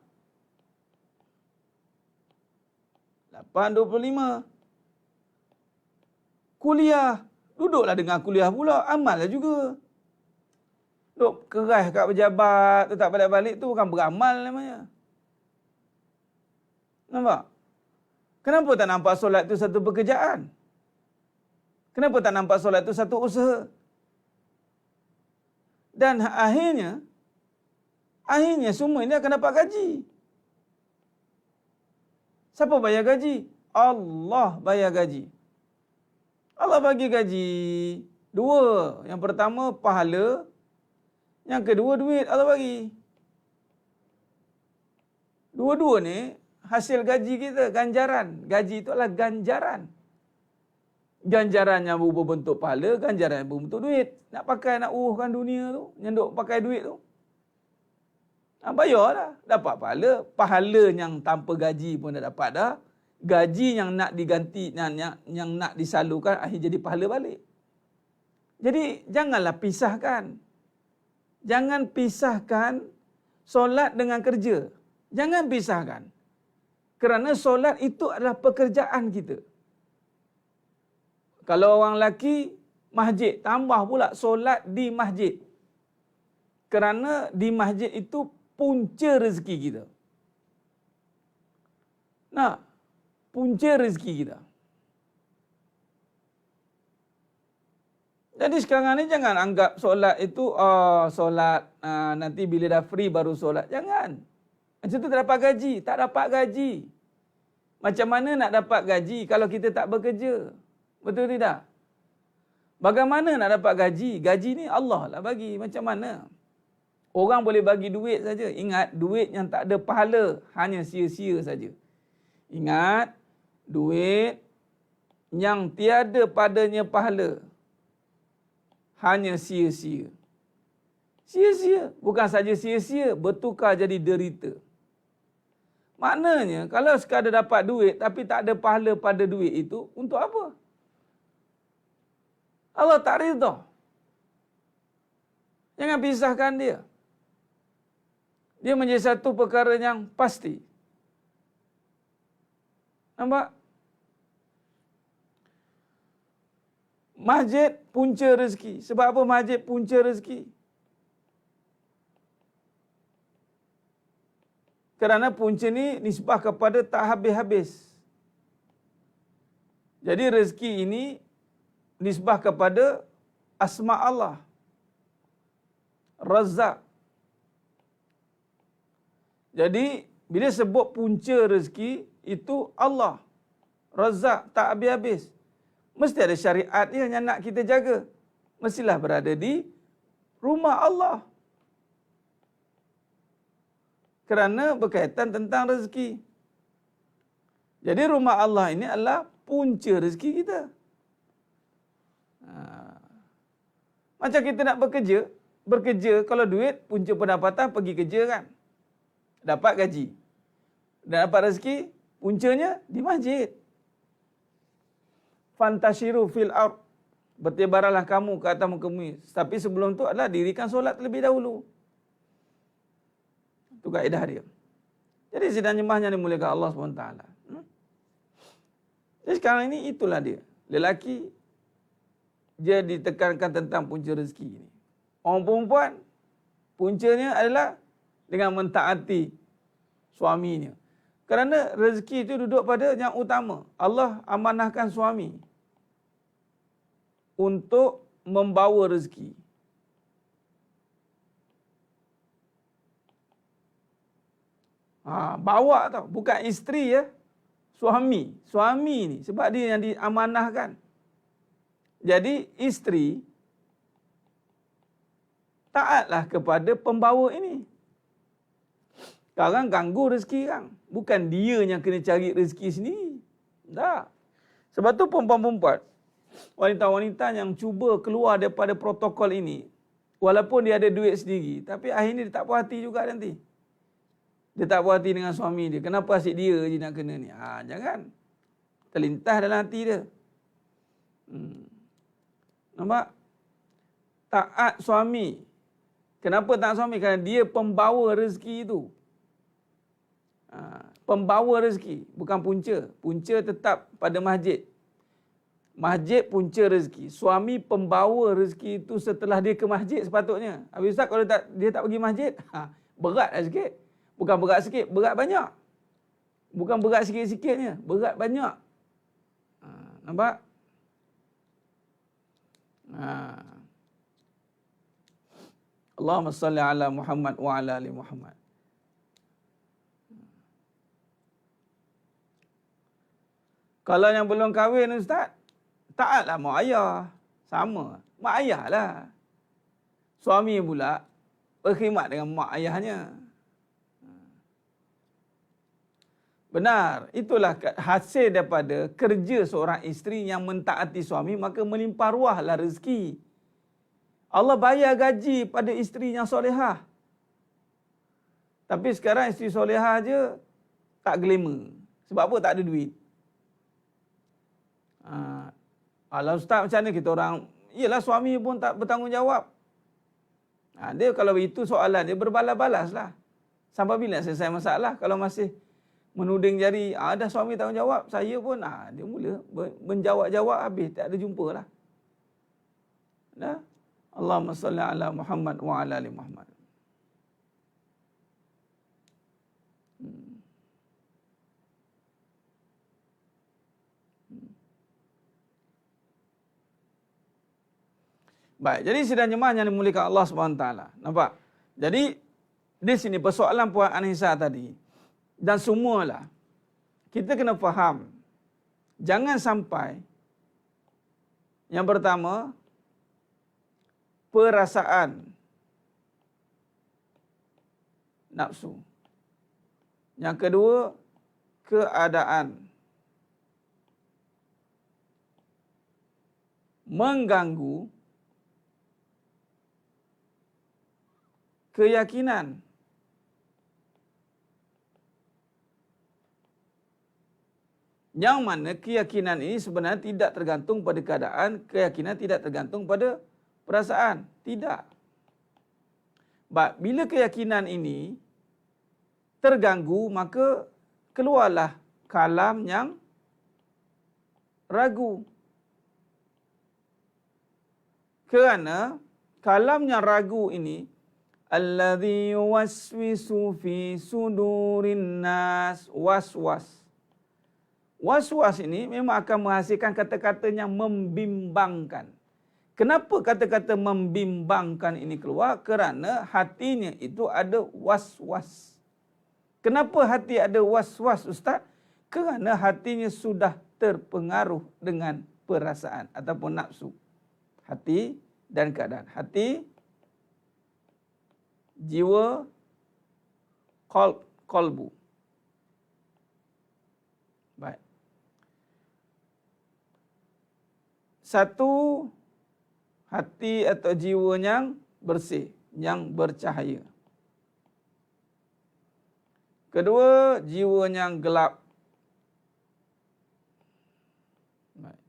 8:25. Kuliah. Duduklah dengar kuliah pula. Amal lah juga. Duk keras kat pejabat, tetap balik-balik tu bukan beramal namanya. Nampak? Kenapa tak nampak solat tu satu pekerjaan? Kenapa tak nampak solat tu satu usaha? Dan akhirnya semua ini akan dapat gaji. Siapa bayar gaji? Allah bayar gaji. Allah bagi gaji 2. Yang pertama pahala, yang kedua duit Allah bagi. Dua-dua ni hasil gaji kita, ganjaran. Gaji itu adalah ganjaran. Ganjarannya berbentuk pahala, ganjarannya berbentuk duit. Nak pakai, nak uruskan dunia tu, nyenduk pakai duit tu. Bayarlah, dapat pahala. Pahala yang tanpa gaji pun dah dapat dah. Gaji yang nak diganti, yang nak disalurkan, akhir jadi pahala balik. Jadi janganlah pisahkan. Jangan pisahkan solat dengan kerja. Jangan pisahkan. Kerana solat itu adalah pekerjaan kita. Kalau orang lelaki, masjid. Tambah pula solat di masjid. Kerana di masjid itu punca rezeki kita. Nah, punca rezeki kita. Jadi sekarang ni jangan anggap solat itu solat nanti bila dah free baru solat. Jangan. Macam tu tak dapat gaji. Tak dapat gaji. Macam mana nak dapat gaji kalau kita tak bekerja? Betul tidak? Bagaimana nak dapat gaji? Gaji ni Allah lah bagi. Macam mana? Orang boleh bagi duit saja. Ingat, duit yang tak ada pahala hanya sia-sia saja. Ingat, duit yang tiada padanya pahala hanya sia-sia. Sia-sia. Bukan saja sia-sia, bertukar jadi derita. Maknanya, kalau sekadar dapat duit tapi tak ada pahala pada duit itu, untuk apa? Allah tak redha. Jangan pisahkan dia. Dia menjadi satu perkara yang pasti. Nampak? Masjid punca rezeki. Sebab apa masjid punca rezeki? Kerana punca ni nisbah kepada tak habis-habis. Jadi rezeki ini nisbah kepada asma Allah. Razzaq. Jadi bila sebut punca rezeki itu Allah. Razzaq, tak habis-habis. Mesti ada syariat dia yang nak kita jaga. Mestilah berada di rumah Allah. Kerana berkaitan tentang rezeki. Jadi rumah Allah ini adalah punca rezeki kita. Macam kita nak bekerja kalau duit, punca pendapatan pergi kerja kan. Dapat gaji. Dan dapat rezeki, puncanya di masjid. Fantashiru fil ard. Bertebaranlah kamu ke atas muka bumi. Tapi sebelum tu adalah dirikan solat terlebih dahulu. Itu kaedah dia. Jadi sidang jemaah yang dimuliakan Allah SWT. Jadi sekarang ini itulah dia. Lelaki dia ditekankan tentang punca rezeki ini. Orang perempuan, puncanya adalah dengan mentaati suaminya. Kerana rezeki itu duduk pada yang utama. Allah amanahkan suami untuk membawa rezeki. Bawa tau, bukan isteri ya. Suami ni sebab dia yang diamanahkan. Jadi isteri taatlah kepada pembawa ini. Sekarang ganggu rezeki kan. Bukan dia yang kena cari rezeki sendiri. Tak. Sebab tu perempuan-perempuan, wanita-wanita yang cuba keluar daripada protokol ini, walaupun dia ada duit sendiri, tapi akhirnya dia tak puas hati juga nanti. Dia tak puas hati dengan suami dia. Kenapa asyik dia je nak kena ni? Jangan. Terlintas dalam hati dia. Nampak? Taat suami. Kenapa taat suami? Kerana dia pembawa rezeki itu. Pembawa rezeki, bukan punca. Punca tetap pada masjid. Masjid punca rezeki. Suami pembawa rezeki itu setelah dia ke masjid sepatutnya. Habis Ustaz, kalau dia tak pergi masjid, berat lah sikit. Bukan berat sikit, berat banyak. Bukan berat sikit-sikitnya, berat banyak. Nampak? Allahumma salli ala Muhammad wa ala ali Muhammad. Kalau yang belum kahwin Ustaz, taatlah mak ayah. Sama, mak ayah lah. Suami pula berkhidmat dengan mak ayahnya. Benar, itulah hasil daripada kerja seorang isteri yang mentaati suami, maka melimpah ruahlah rezeki. Allah bayar gaji pada isteri yang solehah. Tapi sekarang isteri solehah je tak glamour. Sebab apa? Tak ada duit. Alah Ustaz, macam mana kita orang, iyalah suami pun tak bertanggungjawab. Dia kalau itu soalan dia berbalas-balas lah. Sampai bila selesai masalah? Kalau masih menuding jari, dah suami tanggungjawab, saya pun, dia mula menjawab-jawab habis, tak ada jumpa lah. Dah? Allahumma salli ala Muhammad wa ala ali Muhammad. Baik, jadi sidang jemaah yang dimuliakan Allah SWT. Nampak? Jadi, di sini persoalan Puan Anissa tadi, dan semualah, kita kena faham, jangan sampai, yang pertama, perasaan nafsu. Yang kedua, keadaan mengganggu keyakinan. Yang mana keyakinan ini sebenarnya tidak tergantung pada keadaan, keyakinan tidak tergantung pada perasaan. Tidak. Bila keyakinan ini terganggu, maka keluarlah kalam yang ragu. Kerana kalam yang ragu ini, alladzi yuwaswisu fi sudurin nas, was-was. Was-was ini memang akan menghasilkan kata-kata yang membimbangkan. Kenapa kata-kata membimbangkan ini keluar? Kerana hatinya itu ada was-was. Kenapa hati ada was-was, Ustaz? Kerana hatinya sudah terpengaruh dengan perasaan ataupun nafsu. Hati dan keadaan. Hati, jiwa, qalbu. Baik. Satu, hati atau jiwa yang bersih, yang bercahaya. Kedua, jiwa yang gelap. Baik.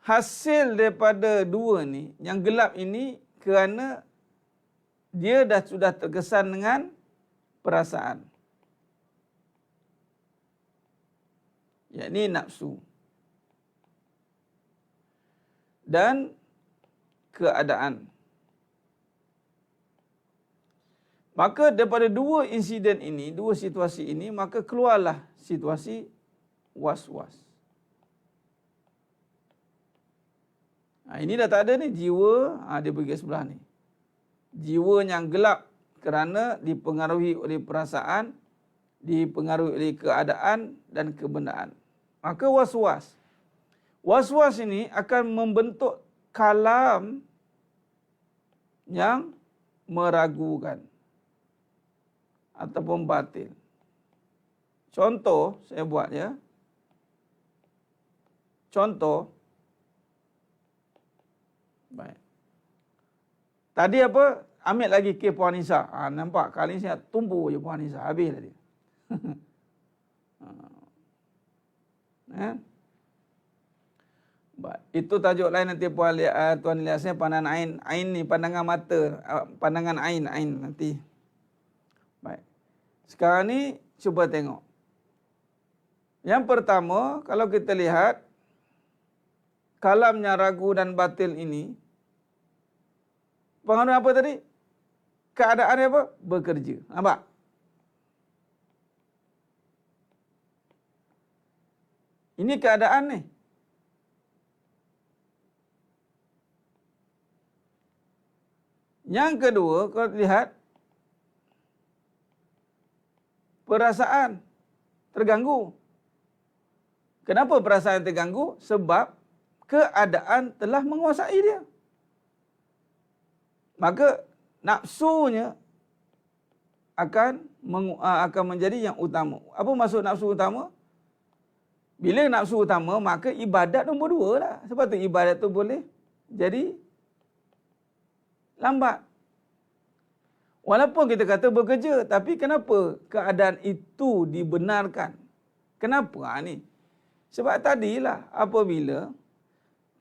Hasil daripada dua ni, yang gelap ini kerana dia sudah terkesan dengan perasaan. yakni nafsu dan keadaan. Maka daripada dua insiden ini, dua situasi ini, maka keluarlah situasi was-was. Ini dah tak ada ni, jiwa dia pergi sebelah ni. Jiwa yang gelap kerana dipengaruhi oleh perasaan, dipengaruhi oleh keadaan dan kebendaan. Maka was-was. Was-was ini akan membentuk kalam yang meragukan ataupun batil. Contoh, saya buat ya. Contoh. Baik. Tadi apa? Ambil lagi kes Puan Nisa. Nampak? Kali ni saya tumpu je Puan Nisa. Habis tadi. Baik. Itu tajuk lain nanti Puan Tuan lihat saya pandangan ain. Ain ni pandangan mata. Pandangan ain nanti. Baik. Sekarang ni cuba tengok. Yang pertama, kalau kita lihat kalamnya ragu dan batil ini, pengaruh apa tadi? Keadaan apa? Bekerja. Nampak? Ini keadaan ni. Yang kedua, kalau lihat perasaan terganggu. Kenapa perasaan terganggu? Sebab keadaan telah menguasai dia. Maka nafsunya akan menjadi yang utama. Apa maksud nafsu utama? Bila nafsu utama, maka ibadat nombor 2 lah. Sebab tu ibadat tu boleh jadi lambat. Walaupun kita kata bekerja, tapi kenapa keadaan itu dibenarkan? Kenapa ni? Sebab tadilah apabila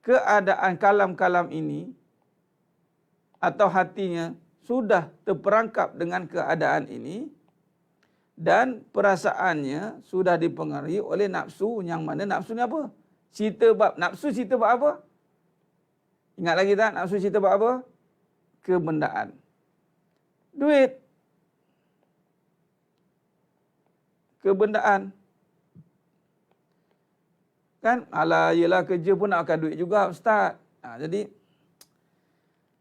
keadaan kalam-kalam ini atau hatinya sudah terperangkap dengan keadaan ini dan perasaannya sudah dipengaruhi oleh nafsu, yang mana nafsu ni apa? Nafsu cerita bab apa? Ingat lagi tak? Nafsu cerita bab apa? Kebendaan. Duit. Kebendaan. Kan? Alah, yelah kerja pun nak makan duit juga Ustaz. Jadi,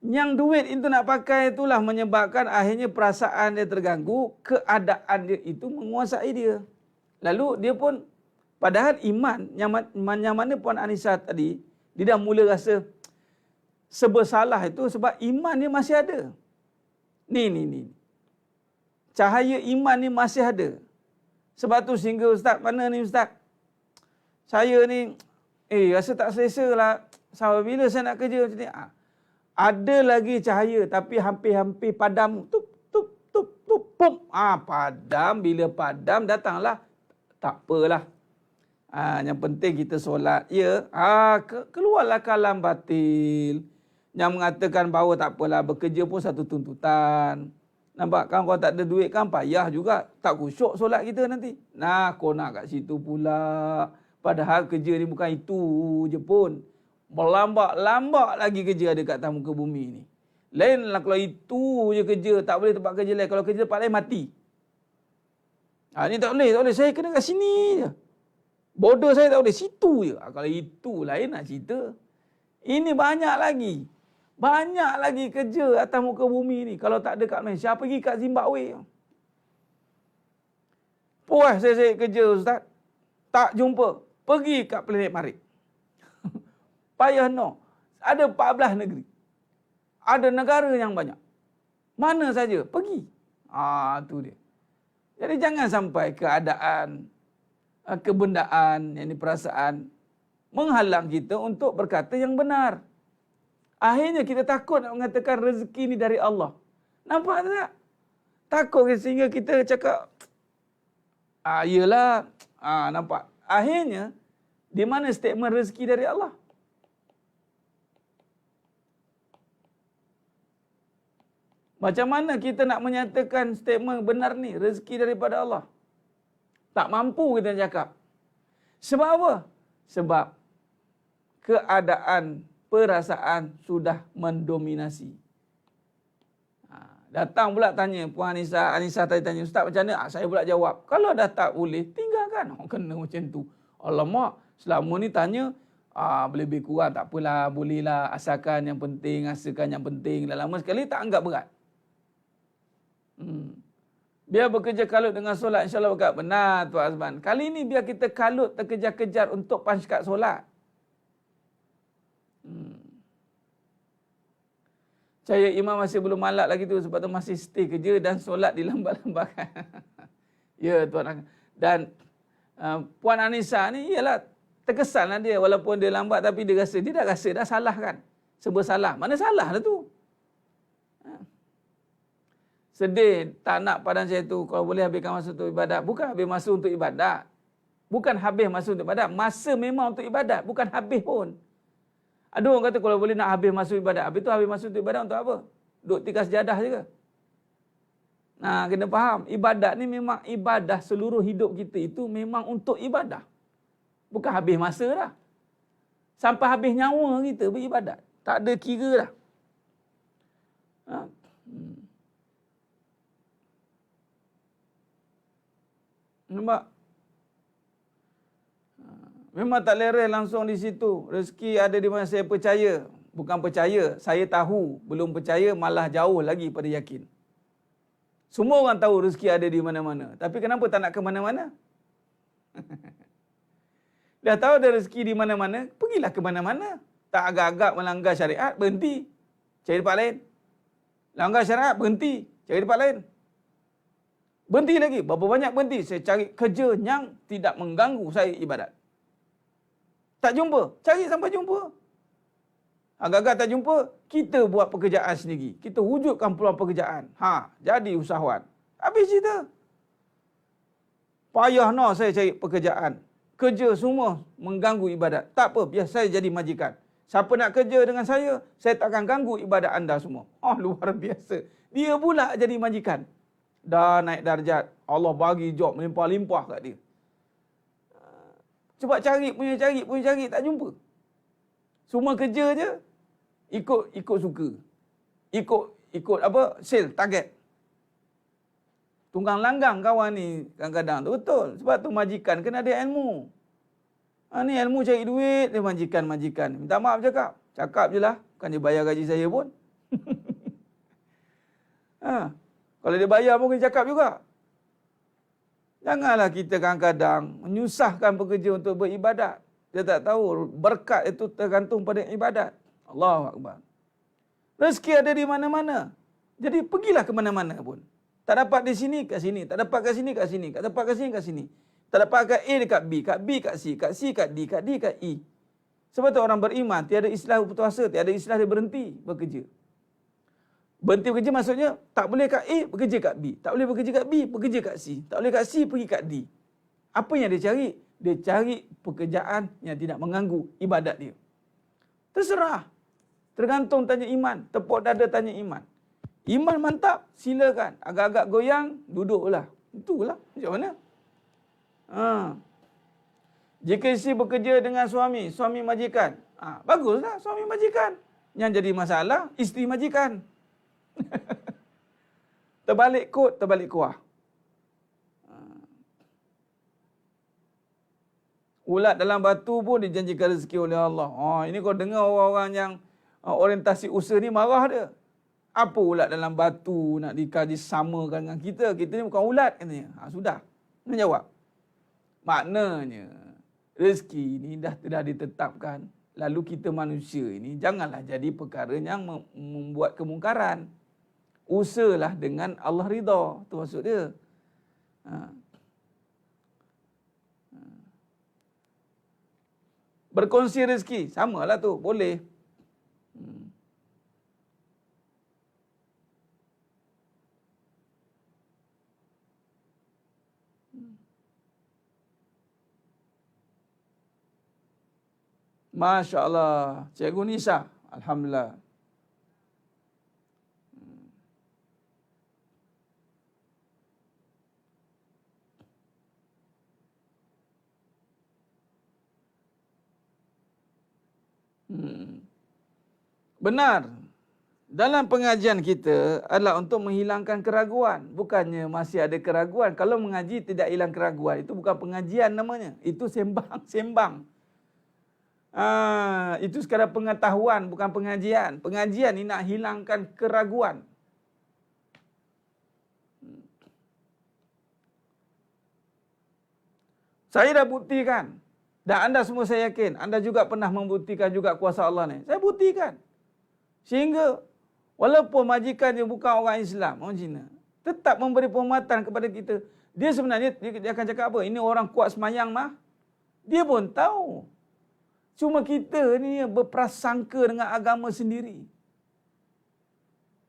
yang duit itu nak pakai itulah menyebabkan akhirnya perasaan dia terganggu, keadaan dia itu menguasai dia. Lalu dia pun, padahal iman, yang mana Puan Anisa tadi, dia dah mula rasa sebersalah itu sebab iman dia masih ada. Ni. Cahaya iman ni masih ada. Sebab tu sehingga Ustaz, mana ni Ustaz? Saya ni, rasa tak selesa lah. Sampai bila saya nak kerja macam ni? Ada lagi cahaya tapi hampir-hampir padam. Tup, pum. Padam. Bila padam, datanglah. Tak apalah. Yang penting kita solat. Ya. Keluarlah kalam batil. Yang mengatakan bahawa tak apalah, bekerja pun satu tuntutan. Nampak kan, kalau tak ada duit kan payah juga. Tak khusyuk solat kita nanti. Kau nak kat situ pula. Padahal kerja ni bukan itu je pun. Melambak lagi kerja ada kat atas muka bumi ni. Lainlah kalau itu je kerja, tak boleh tempat kerja lain. Kalau kerja tempat lain mati. Ni tak boleh. Saya kena kat sini je. Border saya tak boleh, situ je. Kalau itu lain nak cerita. Ini banyak lagi kerja atas muka bumi ni. Kalau tak ada kat Malaysia, pergi kat Zimbabwe. Puas saya kerja Ustaz. Tak jumpa. Pergi kat planet Marikh. Payah no. Ada 14 negeri. Ada negara yang banyak. Mana saja, pergi. Tu dia. Jadi jangan sampai keadaan, kebendaan, yang perasaan menghalang kita untuk berkata yang benar. Akhirnya kita takut nak mengatakan rezeki ni dari Allah. Nampak tak? Takut sehingga kita cakap, yelah. Nampak? Akhirnya, di mana statement rezeki dari Allah? Macam mana kita nak menyatakan statement benar ni, rezeki daripada Allah? Tak mampu kita cakap. Sebab apa? Sebab keadaan, perasaan sudah mendominasi. Datang pula tanya, Puan Anissa tadi tanya, Ustaz macam mana? Saya pula jawab, kalau dah tak boleh, tinggalkan. Kena macam tu. Alamak, selama ni tanya, boleh lebih kurang, tak apalah, bolehlah, asalkan yang penting, asalkan yang penting. Dah lama sekali tak anggap berat. Biar bekerja kalut dengan solat, insyaAllah berkat. Benar, Tuan Azman. Kali ni biar kita kalut terkejar-kejar untuk panjkat solat. Saya imam masih belum malak lagi tu, sebab tu masih stay kerja dan solat dilambat-lambatkan. Ya, Tuan. Dan Puan Anissa ni, ialah terkesan lah dia. Walaupun dia lambat, tapi dia dah rasa dah salah kan. Serba salah. Mana salah lah tu? Sedih tak nak padan saya tu, kalau boleh habiskan masa untuk ibadat. Bukan habis masa untuk ibadat. Bukan habis masa untuk ibadat. Masa memang untuk ibadat. Bukan habis pun. Ada orang kata kalau boleh nak habis masa ibadat. Habis tu habis masa untuk ibadat untuk apa? Duk tikar sejadah je ke? Nah, kena faham. Ibadat ni memang ibadah seluruh hidup kita itu memang untuk ibadah. Bukan habis masa dah. Sampai habis nyawa kita beribadat. Tak ada kira dah. Nampak? Memang tak lereh langsung di situ. Rezeki ada di mana saya percaya. Bukan percaya, saya tahu. Belum percaya, malah jauh lagi pada yakin. Semua orang tahu rezeki ada di mana-mana. Tapi kenapa tak nak ke mana-mana? Dah tahu ada rezeki di mana-mana, pergilah ke mana-mana. Tak agak-agak melanggar syariat, berhenti. Cari tempat lain. Langgar syariat, berhenti. Cari tempat lain. Berhenti lagi. Berapa banyak berhenti? Saya cari kerja yang tidak mengganggu saya ibadat. Tak jumpa. Cari sampai jumpa. Agak-agak tak jumpa, kita buat pekerjaan sendiri. Kita wujudkan peluang pekerjaan. Jadi usahawan. Habis cerita. Payah saya cari pekerjaan. Kerja semua mengganggu ibadat. Tak apa, biar saya jadi majikan. Siapa nak kerja dengan saya takkan ganggu ibadat anda semua. Luar biasa. Dia pula jadi majikan. Dah naik darjat. Allah bagi job melimpah-limpah kat dia. Cuba cari, tak jumpa. Semua kerja je, ikut suka. Ikut apa? Sale, target. Tunggang langgang kawan ni kadang-kadang tu betul. Sebab tu majikan kena ada ilmu. Ni ilmu cari duit, dia majikan. Minta maaf cakap je lah. Bukan dia bayar gaji saya pun. Kalau dia bayar pun kena cakap juga. Janganlah kita kadang-kadang menyusahkan pekerja untuk beribadat. Dia tak tahu berkat itu tergantung pada ibadat. Allahu Akbar. Rezeki ada di mana-mana. Jadi pergilah ke mana-mana pun. Tak dapat di sini, kat sini. Tak dapat kat sini, kat sini. Tak dapat kat sini, kat sini. Tak dapat kat A dekat B. Kat B kat C. Kat C kat D. Kat D kat E. Sebab tu orang beriman, tiada istilah putus asa, tiada istilah dia berhenti bekerja. Berhenti bekerja maksudnya, tak boleh kat A, bekerja kat B. Tak boleh bekerja kat B, bekerja kat C. Tak boleh kat C, pergi kat D. Apa yang dia cari? Dia cari pekerjaan yang tidak mengganggu ibadat dia. Terserah. Tergantung tanya iman. Tepuk dada tanya iman. Iman mantap, silakan. Agak-agak goyang, duduklah. Itulah. Macam mana? Jika isteri bekerja dengan suami majikan. Baguslah suami majikan. Yang jadi masalah, isteri majikan. Terbalik kot, terbalik kuah. Ulat dalam batu pun dijanjikan rezeki oleh Allah. Ini kau dengar orang-orang yang orientasi usaha ni marah dia. Apa ulat dalam batu nak dikaji samakan dengan kita? Kita ni bukan ulat katanya. Sudah. Dia jawab. Maknanya rezeki ni dah ditetapkan. Lalu kita manusia ini janganlah jadi perkara yang membuat kemungkaran. Usahalah dengan Allah ridha. Tu maksud dia. Berkongsi rezeki. Samalah tu. Boleh. Masya Allah. Cikgu Nisa. Alhamdulillah. Benar. Dalam pengajian kita adalah untuk menghilangkan keraguan. Bukannya masih ada keraguan. Kalau mengaji tidak hilang keraguan, itu bukan pengajian namanya. Itu sembang. Itu sekadar pengetahuan, bukan pengajian. Pengajian ini nak hilangkan keraguan. Saya dah buktikan. Dan anda semua saya yakin, anda juga pernah membuktikan juga kuasa Allah ni. Saya buktikan. Sehingga walaupun majikan dia bukan orang Islam, orang Cina, tetap memberi penghormatan kepada kita. Dia sebenarnya dia akan cakap apa? Ini orang kuat semayang mah. Dia pun tahu. Cuma kita ni berprasangka dengan agama sendiri.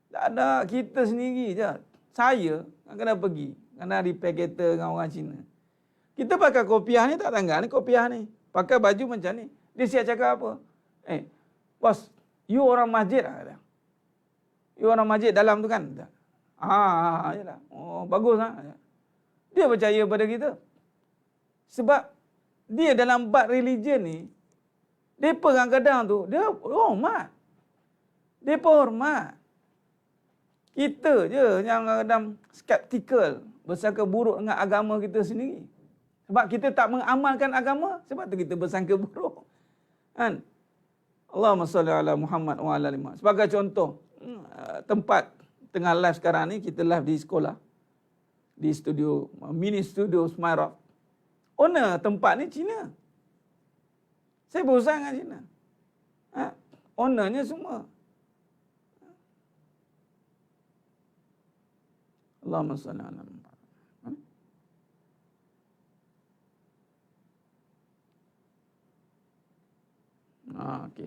Tak ada, kita sendiri je. Saya kena pergi, kena repair kereta dengan orang Cina. Kita pakai kopiah ni tak tanggal ni kopiah ni. Pakai baju macam ni. Dia siap cakap apa? Bos, you orang masjid lah. You orang masjid dalam tu kan? Yalah. Oh, bagus lah. Dia percaya pada kita. Sebab dia dalam bab religion ni, dia kadang-kadang tu, dia hormat. Dia hormat. Kita je yang kadang skeptikal, bersangka buruk dengan agama kita sendiri. Sebab kita tak mengamalkan agama, sebab tu kita bersangka buruk. Kan? Allahumma salli ala Muhammad wa ala alihi. Sebagai contoh, tempat tengah live sekarang ni, kita live di sekolah. Di studio, mini studio Smirnoff. Owner tempat ni Cina. Saya berusaha dengan Cina. Ownernya semua. Allahumma salli ala Muhammad. Okey.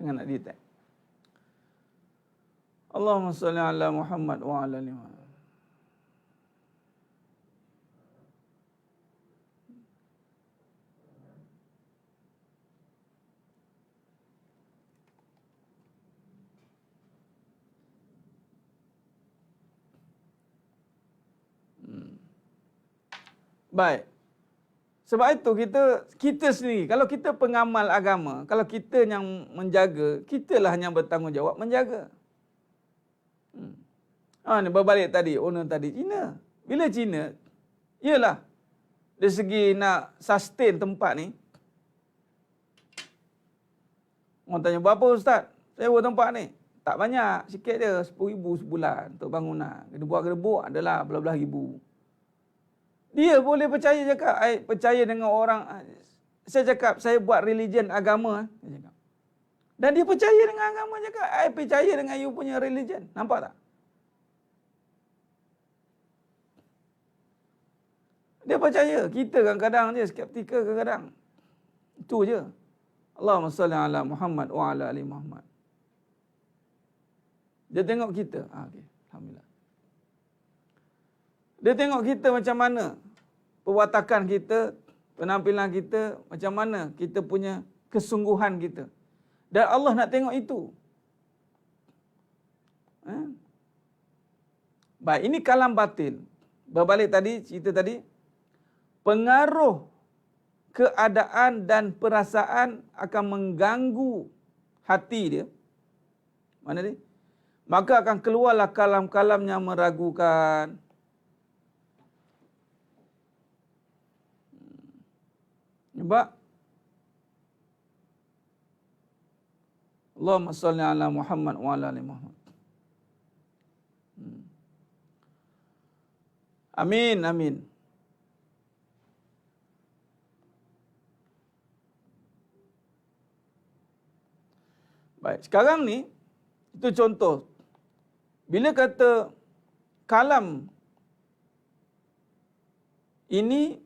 Tengah nak detect. Allahumma salli ala Muhammad wa ala alihi. Baik. Sebab itu kita sendiri, kalau kita pengamal agama, kalau kita yang menjaga, kitalah yang bertanggungjawab menjaga. Ni berbalik tadi, owner tadi Cina. Bila Cina, iyalah dari segi nak sustain tempat ni. Orang tanya, berapa Ustaz sewa tempat ni? Tak banyak, sikit je, 10,000 sebulan untuk bangunan. Kena buat gedebuk adalah belah-belah ribu. Dia boleh percaya cakap, percaya dengan orang. Saya cakap, saya buat religion agama. Saya cakap. Dan dia percaya dengan agama cakap, I percaya dengan you punya religion. Nampak tak? Dia percaya. Kita kadang-kadang je skeptikal kadang-kadang. Itu je. Allahumma salli ala Muhammad wa ala ali Muhammad. Dia tengok kita. Okay. Alhamdulillah. Dia tengok kita macam mana perwatakan kita, penampilan kita, macam mana kita punya kesungguhan kita. Dan Allah nak tengok itu. Baik, ini kalam batil. Berbalik tadi, cerita tadi. Pengaruh keadaan dan perasaan akan mengganggu hati dia. Mana dia? Maka akan keluarlah kalam-kalam yang meragukan. Nampak? Allahumma salli ala Muhammad wa ala ali Muhammad. Amin, amin. Baik, sekarang ni itu contoh. Bila kata kalam ini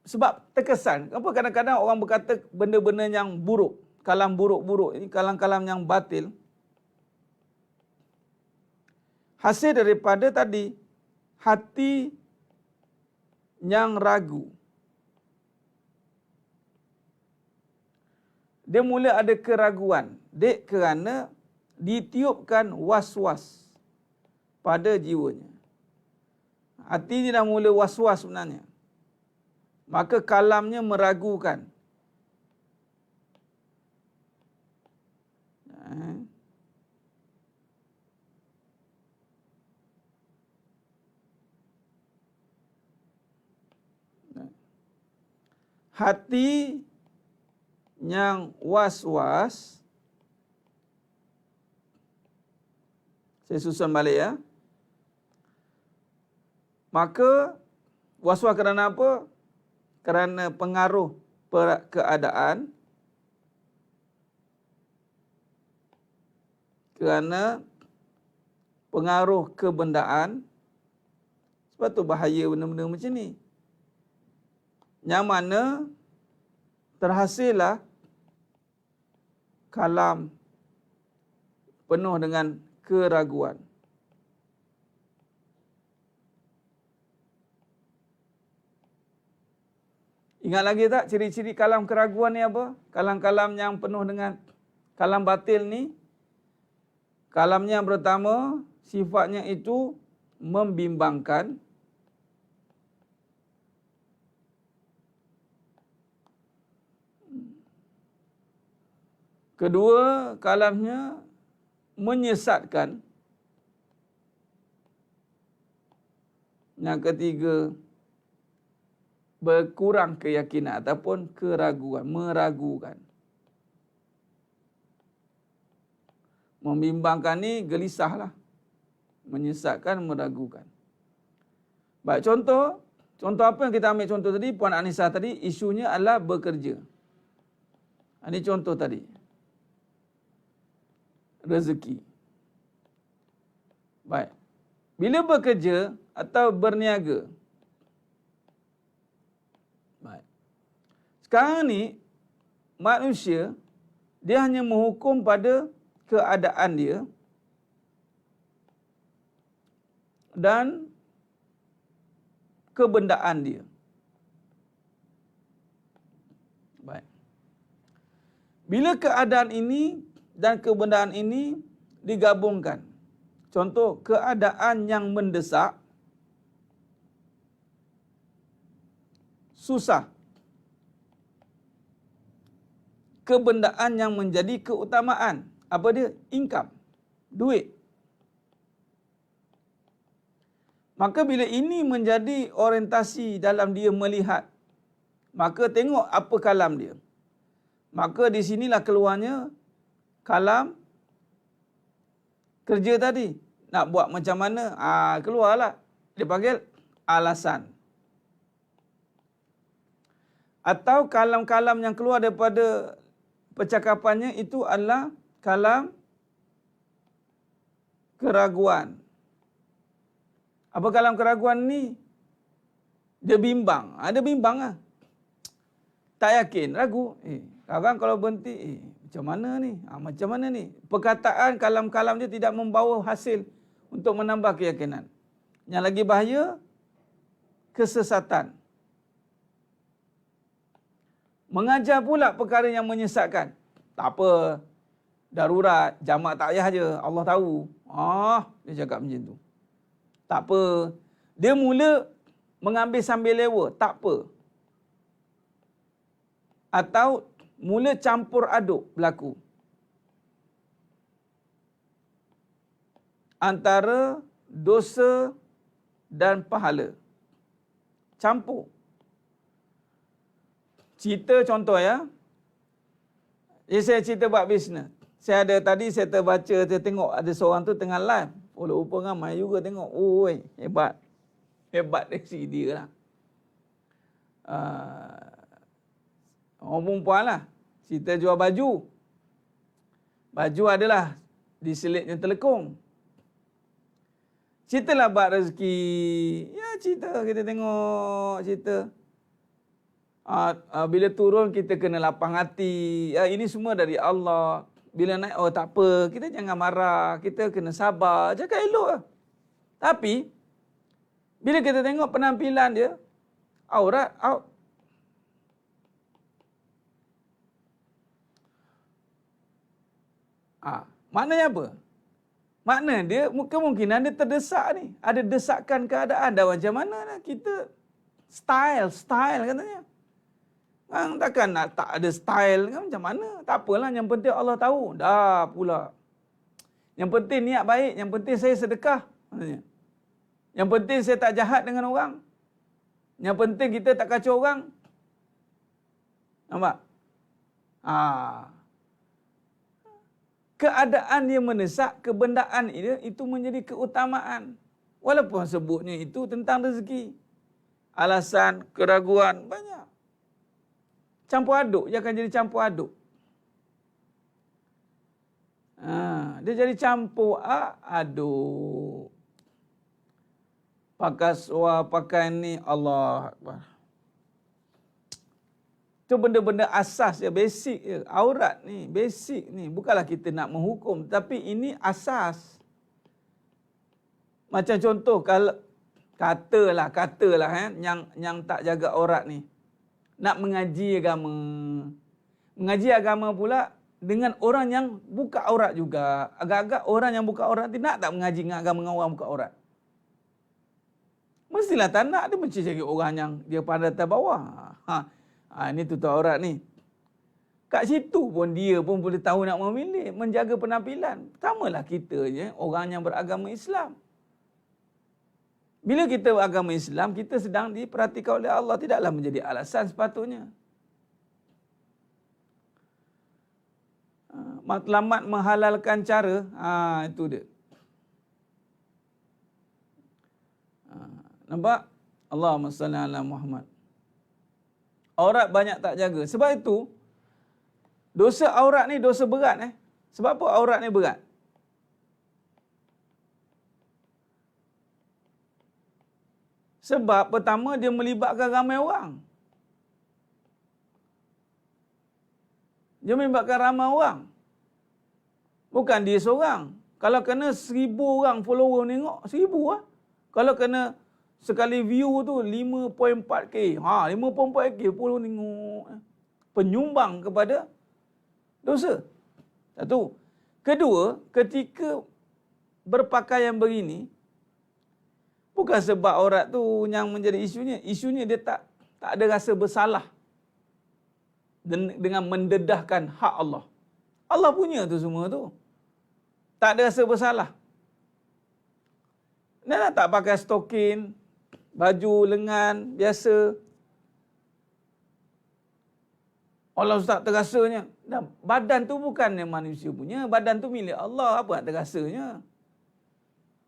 sebab terkesan. Apa kadang-kadang orang berkata benda-benda yang buruk, kalam buruk-buruk ini, kalam-kalam yang batil. Hasil daripada tadi hati yang ragu. dia mula ada keraguan. Dek kerana ditiupkan was-was pada jiwanya. Hati dia dah mula was-was sebenarnya. Maka kalamnya meragukan. Hati yang was-was, saya susun balik ya. Maka was-was kerana apa? Kerana pengaruh keadaan, kerana pengaruh kebendaan. Sebab tu bahaya benda-benda macam ni. Yang mana terhasillah kalam penuh dengan keraguan. Ingat lagi tak ciri-ciri kalam keraguan ni apa? Kalam-kalam yang penuh dengan kalam batil ni, kalamnya yang pertama, sifatnya itu membimbangkan. Kedua, kalamnya menyesatkan. Yang ketiga, berkurang keyakinan ataupun keraguan, meragukan. Membimbangkan ni gelisahlah. Menyesatkan, meragukan. Baik, contoh apa yang kita ambil contoh tadi, Puan Anissa tadi, isunya adalah bekerja. Ini contoh tadi. Rezeki. Baik. Bila bekerja atau berniaga. Baik. Sekarang ni manusia dia hanya menghukum pada keadaan dia dan kebendaan dia. Baik. Bila keadaan ini dan kebendaan ini digabungkan. Contoh, keadaan yang mendesak, susah. Kebendaan yang menjadi keutamaan. Apa dia? Income. Duit. Maka bila ini menjadi orientasi dalam dia melihat, maka tengok apa kalam dia. Maka di sinilah keluarnya kalam kerja tadi. Nak buat macam mana? Keluarlah. Dia panggil alasan. Atau kalam-kalam yang keluar daripada percakapannya itu adalah kalam keraguan. Apa kalam keraguan ni? Dia bimbang. Dia bimbang lah. Tak yakin, ragu. Sekarang kalau berhenti, macam mana ni? Macam mana ni? Perkataan kalam-kalam dia tidak membawa hasil untuk menambah keyakinan. Yang lagi bahaya, kesesatan. Mengajar pula perkara yang menyesatkan. Tak apa, darurat, jamak takyah je, Allah tahu. Dia cakap macam tu. Tak apa. Dia mula mengambil sambil lewa, tak apa. Atau mula campur aduk berlaku antara dosa dan pahala. Campur. Cerita contoh ya. Saya cerita buat bisnes. Saya terbaca, saya tengok ada seorang tu tengah live. Rupa ramai juga tengok. Hebat. Hebat dari segi dia lah. Orang perempuan lah. Cerita jual baju. Baju adalah diselitnya telekung. Ceritalah buat rezeki. Ya cerita, kita tengok cerita. Bila turun kita kena lapang hati. Ini semua dari Allah. Bila naik, tak apa. Kita jangan marah. Kita kena sabar. Cakap elok lah. Tapi, bila kita tengok penampilan dia, aurat, out. Maknanya apa? Makna dia kemungkinan dia terdesak ni. Ada desakan keadaan. Dah macam mana lah kita style katanya. Takkan nak tak ada style kan macam mana? Tak apalah, yang penting Allah tahu. Dah pula. Yang penting niat baik, yang penting saya sedekah. Katanya. Yang penting saya tak jahat dengan orang. Yang penting kita tak kacau orang. Nampak? Keadaan dia mendesak, kebendaan itu menjadi keutamaan. Walaupun sebutnya itu tentang rezeki. Alasan, keraguan, banyak. Campur aduk, dia akan jadi campur aduk. Dia jadi campur aduk. Pakai suar, pakai ni, Allah Akbar. Itu benda-benda asas ya, basic ya. Aurat ni, basic ni. Bukanlah kita nak menghukum, tapi ini asas. Macam contoh, kalau katalah yang tak jaga aurat ni, nak mengaji agama. Mengaji agama pula dengan orang yang buka aurat juga. Agak-agak orang yang buka aurat ni nak tak mengaji dengan agama dengan orang buka aurat? Mestilah tak nak. Dia mesti cari orang yang dia pandai atas bawah. Ini tutup aurat ni. Kat situ pun dia pun boleh tahu nak memilih, menjaga penampilan. Pertamalah kita je, orang yang beragama Islam. Bila kita beragama Islam, kita sedang diperhatikan oleh Allah. Tidaklah menjadi alasan sepatutnya. Matlamat menghalalkan cara, itu dia. Nampak? Allahumma salli ala Muhammad. Aurat banyak tak jaga. Sebab itu, dosa aurat ni dosa berat. Sebab apa aurat ni berat? Sebab pertama, dia melibatkan ramai orang. Dia melibatkan ramai orang. Bukan dia seorang. Kalau kena 1,000 orang follower tengok, 1,000 lah. Kalau kena sekali view tu 5.4k. 5.4k pun tengok. Penyumbang kepada dosa. Satu. Kedua, ketika berpakaian begini, bukan sebab aurat tu yang menjadi isunya. Isunya dia tak ada rasa bersalah dengan mendedahkan hak Allah. Allah punya tu semua tu. Tak ada rasa bersalah. Dia tak pakai stokin, baju lengan biasa. Allah tak terasanya. Dan badan tu bukannya manusia punya. Badan tu milik Allah. Apa nak terasanya?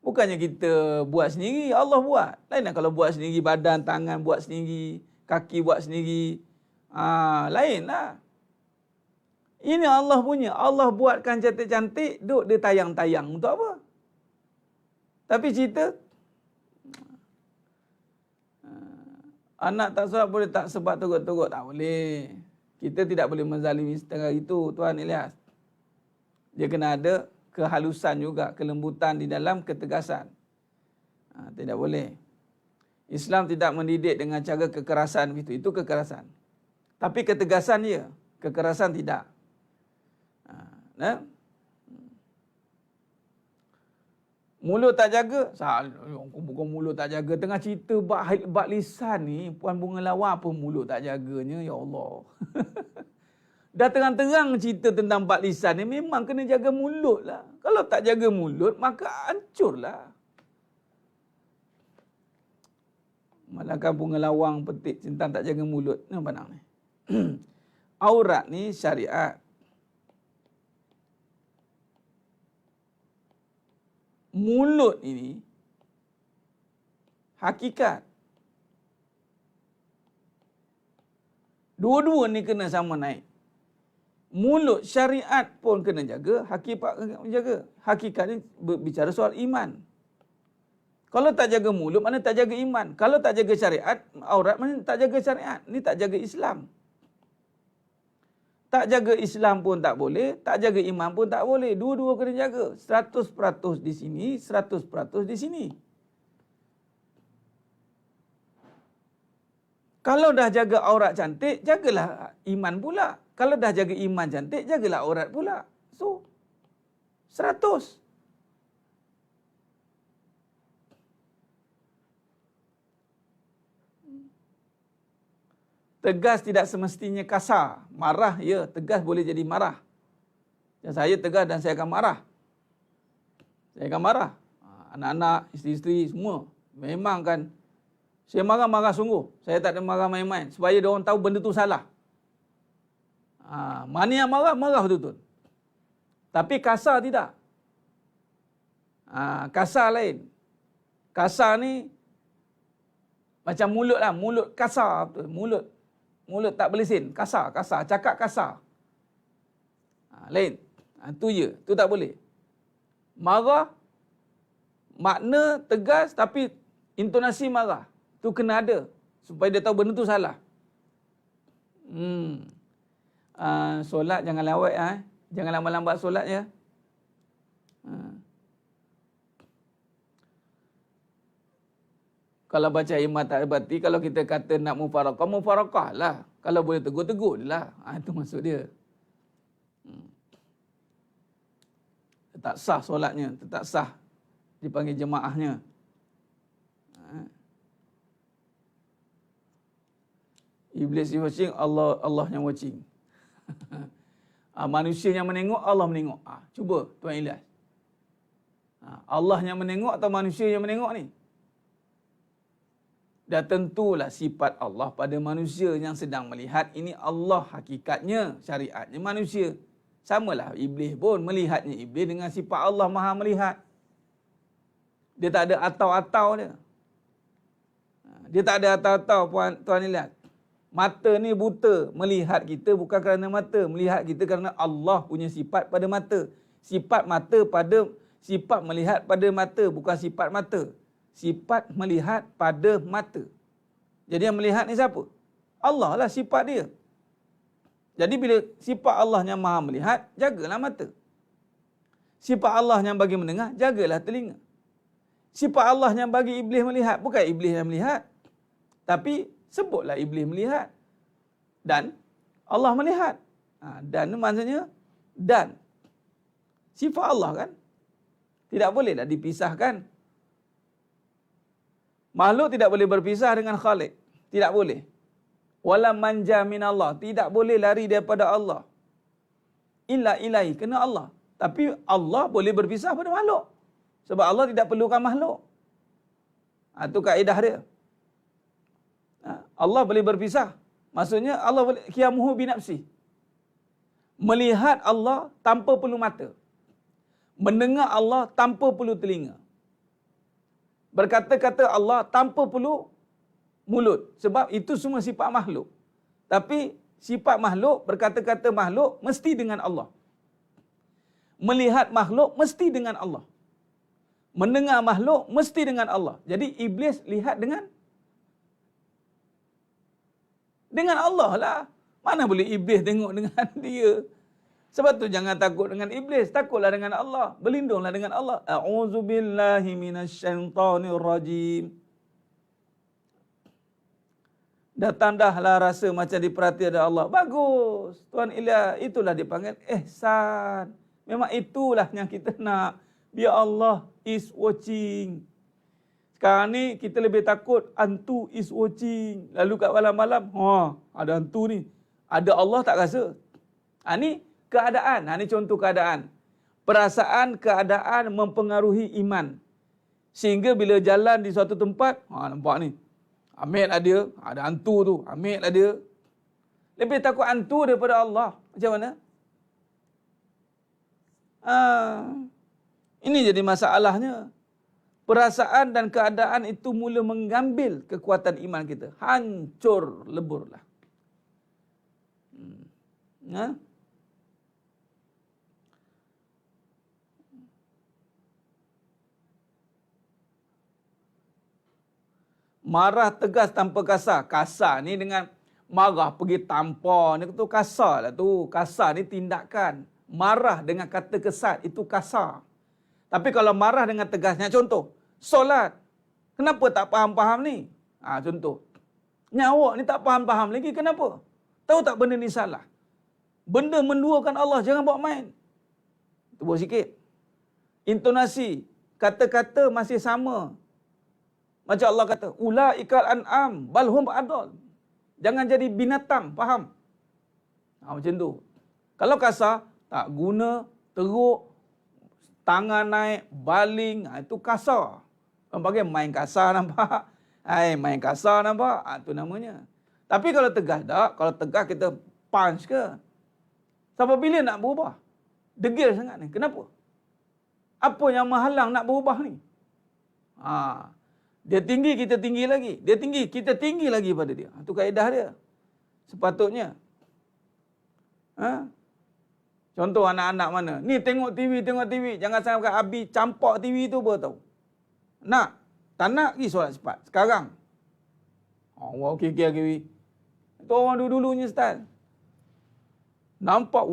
Bukannya kita buat sendiri, Allah buat. Lainlah kalau buat sendiri, badan, tangan buat sendiri, kaki buat sendiri. Lainlah. Ini Allah punya. Allah buatkan cantik-cantik, duk dia tayang-tayang. Untuk apa? Tapi cerita, anak tak solat boleh tak sebab teruk-teruk? Tak boleh. Kita tidak boleh menzalimi setengah itu, Tuan Ilyas. Dia kena ada kehalusan juga, kelembutan di dalam ketegasan. Tidak boleh. Islam tidak mendidik dengan cara kekerasan itu. Itu kekerasan. Tapi ketegasan dia, kekerasan tidak. Mulut tak jaga, bukan mulut tak jaga. Tengah cerita bak lisan ni, Puan Bunga Lawa apa mulut tak jaganya, ya Allah. Dah terang-terang cerita tentang bak lisan ni, memang kena jaga mulut lah. Kalau tak jaga mulut, maka hancurlah. Malahkan Bunga Lawang petik tentang tak jaga mulut. Nampak ni? Aurat ni syariat. Mulut ini hakikat. Dua-dua ni kena sama naik. Mulut syariat pun kena jaga, hakikat kena jaga. Hakikat ni berbicara soal iman. Kalau tak jaga mulut, mana tak jaga iman. Kalau tak jaga syariat, aurat mana tak jaga syariat. Ni tak jaga Islam. Tak jaga Islam pun tak boleh, tak jaga iman pun tak boleh. Dua-dua kena jaga. 100% di sini, 100% di sini. Kalau dah jaga aurat cantik, jagalah iman pula. Kalau dah jaga iman cantik, jagalah aurat pula. So, 100. Tegas tidak semestinya kasar. Marah, ya. Tegas boleh jadi marah. Dan saya tegas dan saya akan marah. Saya akan marah. Anak-anak, isteri-isteri, semua. Memang kan, saya marah-marah sungguh. Saya tak ada marah main-main. Supaya dia orang tahu benda tu salah. Mana yang marah, marah betul-betul. Tapi kasar tidak. Kasar lain. Kasar ni, macam mulut lah. Mulut kasar. Betul. Mulut tak berlesin. Kasar. Cakap kasar. Lain. Itu je. Itu tak boleh. Marah, makna tegas tapi intonasi marah. Tu kena ada. Supaya dia tahu benda tu salah. Solat jangan lawat. Jangan lambat-lambat solat ya. Kalau baca iman tak berarti kalau kita kata nak mufarakah lah. Kalau boleh tegur lah. Itu maksud dia. Tak sah solatnya, tak sah dipanggil jemaahnya. Iblis watching, Allah yang watching. Manusia yang menengok, Allah menengok. Cuba Tuan Ilyas. Allah yang menengok atau manusia yang menengok ni? Dah tentulah sifat Allah pada manusia yang sedang melihat. Ini Allah hakikatnya, syariatnya manusia. Samalah iblis pun melihatnya iblis dengan sifat Allah Maha melihat. Dia tak ada atau-atau dia. Dia tak ada atau-atau Tuan lihat. Mata ni buta, melihat kita bukan kerana mata, melihat kita kerana Allah punya sifat pada mata. Sifat mata pada sifat melihat pada mata, bukan sifat mata. Sifat melihat pada mata. Jadi yang melihat ni siapa? Allah lah sifat dia. Jadi bila sifat Allah yang Maha melihat, jagalah mata. Sifat Allah yang bagi mendengar, jagalah telinga. Sifat Allah yang bagi iblis melihat, bukan iblis yang melihat. Tapi sebutlah iblis melihat. Dan Allah melihat. Dan maksudnya dan. Sifat Allah kan. Tidak bolehlah dipisahkan. Makhluk tidak boleh berpisah dengan Khalik. Tidak boleh. Wala manja min Allah. Tidak boleh lari daripada Allah. Illa ilahi. Kena Allah. Tapi Allah boleh berpisah pada makhluk. Sebab Allah tidak perlukan makhluk. Itu kaedah dia. Allah boleh berpisah. Maksudnya Allah boleh qiyamuhu binafsi. Melihat Allah tanpa perlu mata. Mendengar Allah tanpa perlu telinga. Berkata-kata Allah tanpa perlu mulut. Sebab itu semua sifat makhluk. Tapi sifat makhluk, berkata-kata makhluk mesti dengan Allah. Melihat makhluk mesti dengan Allah. Mendengar makhluk mesti dengan Allah. Jadi iblis lihat dengan Allah lah. Mana boleh iblis tengok dengan dia? Sebab tu jangan takut dengan iblis, takutlah dengan Allah, berlindunglah dengan Allah. A'udzubillahi minasyaitonirrajim. Datang dahlah rasa macam diperhati ada Allah. Bagus. Tuan Ilyas, itulah dipanggil ihsan. Memang itulah yang kita nak. Biar Allah is watching. Sekarang ni kita lebih takut hantu is watching. Lalu kat malam-malam, ada hantu ni. Ada Allah tak rasa. Ni keadaan. Ni contoh keadaan. Perasaan keadaan mempengaruhi iman. Sehingga bila jalan di suatu tempat, nampak ni. Ambil lah dia. Ada hantu tu. Ambil lah dia. Lebih takut hantu daripada Allah. Macam mana? Ini jadi masalahnya. Perasaan dan keadaan itu mula mengambil kekuatan iman kita. Hancur leburlah. Marah tegas tanpa kasar. Kasar ni dengan marah pergi tampar ni tu kasar lah tu. Kasar ni tindakan. Marah dengan kata kesat itu kasar. Tapi kalau marah dengan tegasnya, contoh, solat. Kenapa tak faham-faham ni? Contoh. Nyawak ni tak faham-faham lagi. Kenapa? Tahu tak benda ni salah? Benda menduakan Allah, jangan buat main. Tunggu sikit. intonasi, kata-kata masih sama. Macam Allah kata, ulaikal an'am balhum adol. Jangan jadi binatang, faham? Macam tu. Kalau kasar, tak guna, teruk, tangan naik, baling, itu kasar. Orang panggil main kasar, nampak? Main kasar, nampak? Itu namanya. Tapi kalau tegas tak, kalau tegas kita punch ke? Sampai bila nak berubah? Degil sangat ni. Kenapa? Apa yang menghalang nak berubah ni? Dia tinggi, kita tinggi lagi. Dia tinggi, kita tinggi lagi pada dia. Itu kaedah dia. Sepatutnya. Contoh anak-anak mana? Ni tengok TV. Jangan sampai habis campak TV tu apa tahu. Nak? Tak nak pergi solat cepat. Sekarang. Okey. Itu orang dulu-dulunya style. Nampak,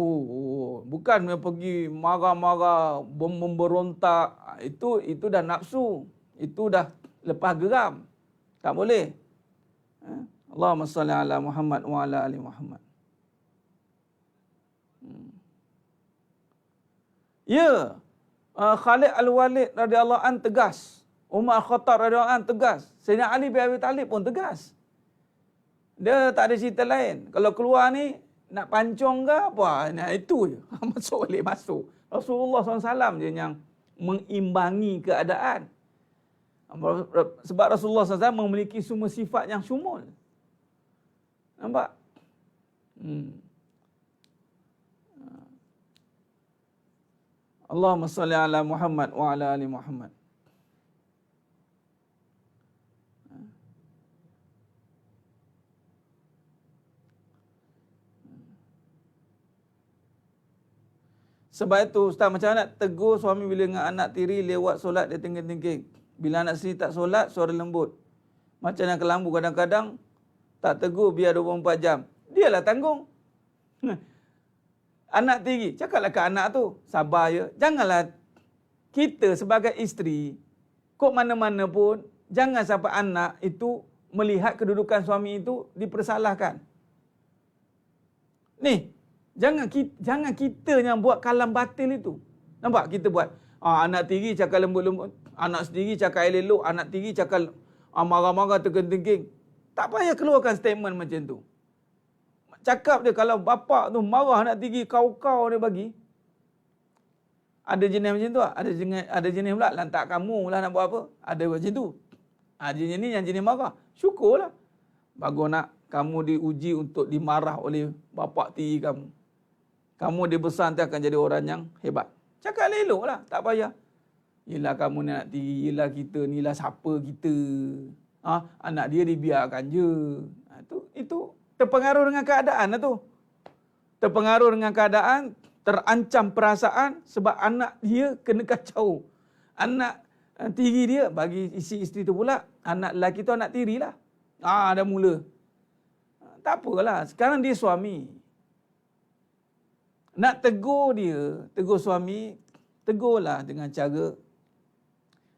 bukan pergi marah-marah, memberontak. Itu dah nafsu. Itu dah lepas geram. Tak boleh. Allahumma salli ala Muhammad wa ala ali Muhammad. Ya. Khalid Al-Walid radhiyallahu an tegas. Umar Khattab radhiyallahu an tegas. Sayyidina Ali bin Abi Talib pun tegas. Dia tak ada cerita lain. Kalau keluar ni, nak pancung ke apa? Nah, itu je. Masuk. Rasulullah SAW je yang mengimbangi keadaan. Sebab Rasulullah SAW memiliki semua sifat yang syumul. Nampak? Allahumma salli ala Muhammad wa ala ali Muhammad. Sebab itu Ustaz, macam mana nak tegur suami bila dengan anak tiri lewat solat dia tinggi-tinggi. Bila anak sendiri tak solat, suara lembut. Macam nak kelambu kadang-kadang tak tegur biar 24 jam. Dialah tanggung. Anak tiri, cakaplah ke anak tu, sabar je. Janganlah kita sebagai isteri, kok mana-mana pun, jangan sampai anak itu melihat kedudukan suami itu dipersalahkan. Ni, jangan kita yang buat kalam batil itu. Nampak kita buat. Anak tiri cakap lembut-lembut, anak sendiri cakap elok, anak tiri cakap marah-marah tergeng-geng. Tak payah keluarkan statement macam tu. Cakap dia kalau bapak tu marah anak tiri, kau dia bagi. Ada jenis macam tu tak? Ada jenis pula lantak kamu lah nak buat apa? Ada macam tu. Jenis ni yang jenis marah. Syukurlah. Bagus nak kamu diuji untuk dimarah oleh bapak tiri kamu. Kamu dibesar nanti akan jadi orang yang hebat. Cakap elok lah, tak payah. Yelah kamu nak tiri, yelah kita ni lah siapa kita. Anak dia dibiarkan je. Itu terpengaruh dengan keadaan lah tu. Terpengaruh dengan keadaan, terancam perasaan sebab anak dia kena kacau. Anak tiri dia, bagi isteri tu pula, anak lelaki tu anak tiri lah. Dah mula. Tak apalah, sekarang dia suami. Nak tegur dia, tegur suami, tegurlah dengan cara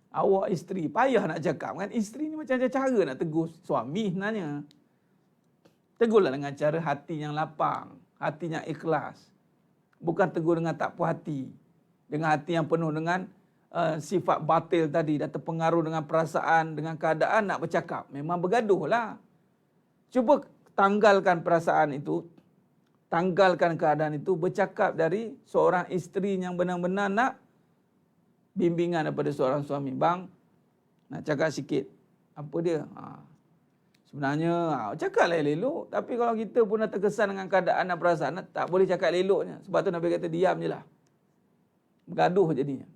awak isteri. Payah nak cakap kan, isteri ni macam-macam cara nak tegur suami sebenarnya. Tegurlah dengan cara hati yang lapang, hati yang ikhlas. Bukan tegur dengan tak puas hati. Dengan hati yang penuh dengan sifat batil tadi, dah terpengaruh dengan perasaan, dengan keadaan nak bercakap. Memang bergaduhlah. Cuba tanggalkan perasaan itu, tanggalkan keadaan itu, bercakap dari seorang isteri yang benar-benar nak bimbingan daripada seorang suami. Bang, nak cakap sikit. Apa dia? Sebenarnya, cakaplah elok. Tapi kalau kita pun dah terkesan dengan keadaan dan perasaan, tak boleh cakap eloknya. Sebab tu Nabi kata, diam je lah. Bergaduh jadinya.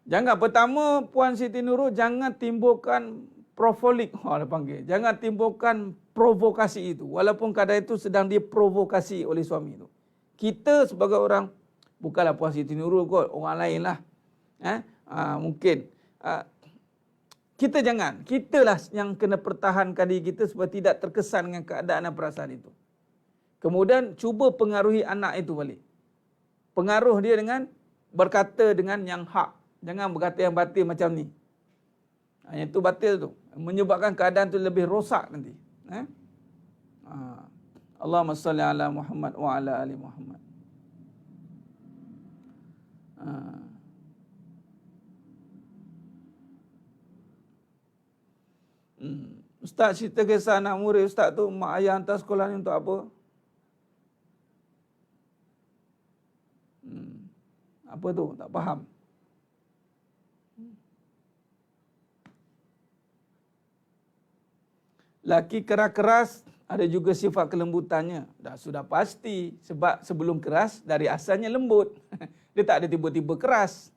Jangan, pertama Puan Siti Nurul, jangan timbulkan profolik. Dia panggil. Jangan timbulkan provokasi itu. Walaupun kadang itu sedang diprovokasi oleh suami itu. Kita sebagai orang, bukanlah Puan Siti Nurul kot, orang lain lah. Mungkin. Kita jangan. Kitalah yang kena pertahankan diri kita supaya tidak terkesan dengan keadaan dan perasaan itu. Kemudian cuba pengaruhi anak itu balik. Pengaruh dia dengan berkata dengan yang hak. Jangan berkata yang batil macam ni. Yang itu batil tu. Menyebabkan keadaan tu lebih rosak nanti. Allahumma salli ala Muhammad wa ala ali Muhammad. Ustaz cerita kisah anak murid Ustaz tu, mak ayah hantar sekolah ni untuk apa? Apa tu? Tak faham. Laki keras-keras ada juga sifat kelembutannya. Dah sudah pasti. Sebab sebelum keras, dari asalnya lembut. Dia tak ada tiba-tiba keras.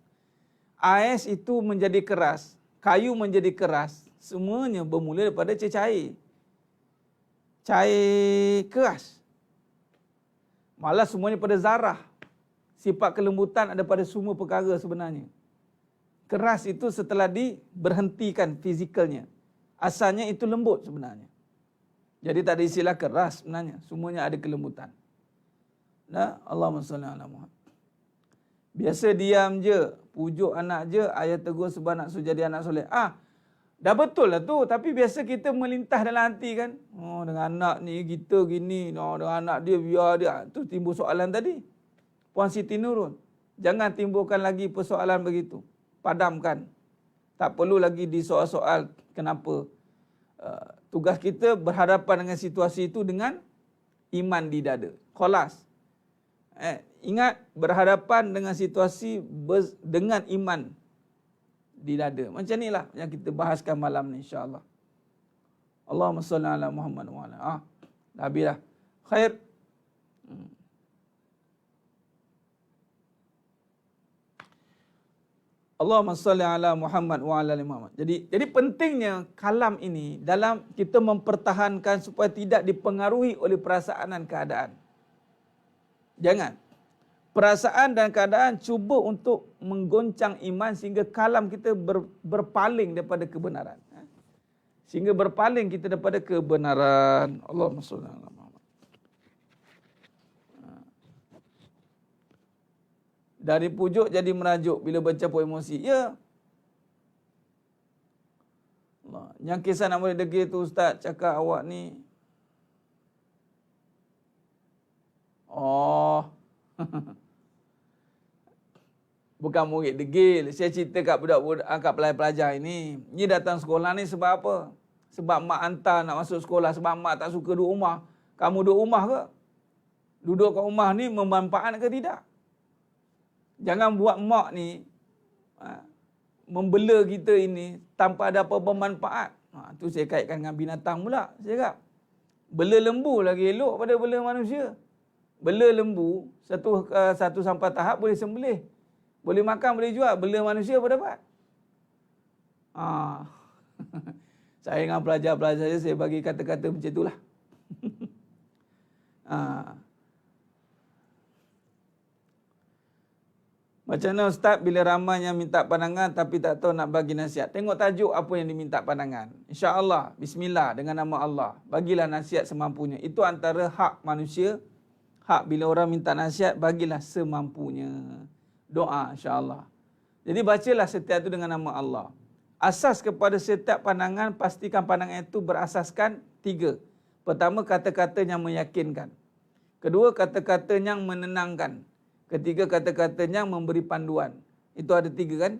Ais itu menjadi keras. Kayu menjadi keras. Semuanya bermula daripada cair. Cair keras. Malah semuanya pada zarah. Sifat kelembutan ada pada semua perkara sebenarnya. Keras itu setelah diberhentikan fizikalnya. Asalnya itu lembut sebenarnya. Jadi tak ada istilah keras sebenarnya. Semuanya ada kelembutan. Nah, Allahumma salli ala Muhammad. Biasa diam je, pujuk anak je, ayah tegur sebab nak suruh jadi anak soleh. Dah betul lah tu. Tapi biasa kita melintas dalam hati kan. Oh, dengan anak ni kita gini. Oh, dengan anak dia biar dia. Tu timbul soalan tadi. Puan Siti Nurul. Jangan timbulkan lagi persoalan begitu. Padamkan. Tak perlu lagi disoal-soal kenapa. Tugas kita berhadapan dengan situasi itu dengan iman di dada. Khalas. Ingat, berhadapan dengan situasi dengan iman di dada. Macam inilah yang kita bahaskan malam ni, insya-Allah. Allahumma salli ala Muhammad wa ala. Dah habis dah. Khair. Allahumma salli ala Muhammad wa ala ali Muhammad. Jadi pentingnya kalam ini dalam kita mempertahankan supaya tidak dipengaruhi oleh perasaan dan keadaan. Jangan. Perasaan dan keadaan cuba untuk menggoncang iman sehingga kalam kita berpaling daripada kebenaran. Sehingga berpaling kita daripada kebenaran. Allahumma salli ala Muhammad. Dari pujuk jadi merajuk bila bercampur emosi. Ya. Allah. Yang kisah nak boleh degil tu Ustaz cakap awak ni. Oh. Bukan murid degil. Saya cerita kat budak-budak, kat pelajar-pelajar ini. Ni datang sekolah ni sebab apa? Sebab mak hantar nak masuk sekolah. Sebab mak tak suka duduk rumah. Kamu duduk rumah ke? Duduk kat rumah ni bermanfaat ke tidak? Jangan buat mak ni membela kita ini tanpa ada apa bermanfaat. Tu saya kaitkan dengan binatang pula. Saya cakap, bela lembu lagi elok pada bela manusia. Bela lembu, satu sampai tahap boleh sembelih. Boleh makan, boleh jual. Bela manusia apa dapat? Saya dengan pelajar-pelajar saya bagi kata-kata macam itulah. Macam mana Ustaz bila ramai yang minta pandangan tapi tak tahu nak bagi nasihat? Tengok tajuk apa yang diminta pandangan. InsyaAllah, bismillah dengan nama Allah. Bagilah nasihat semampunya. Itu antara hak manusia. Hak bila orang minta nasihat, bagilah semampunya. Doa insyaAllah. Jadi bacalah setiap itu dengan nama Allah. Asas kepada setiap pandangan, pastikan pandangan itu berasaskan 3. Pertama, kata-kata yang meyakinkan. Kedua, kata-kata yang menenangkan. Ketiga, kata-kata yang memberi panduan. Itu ada 3 kan?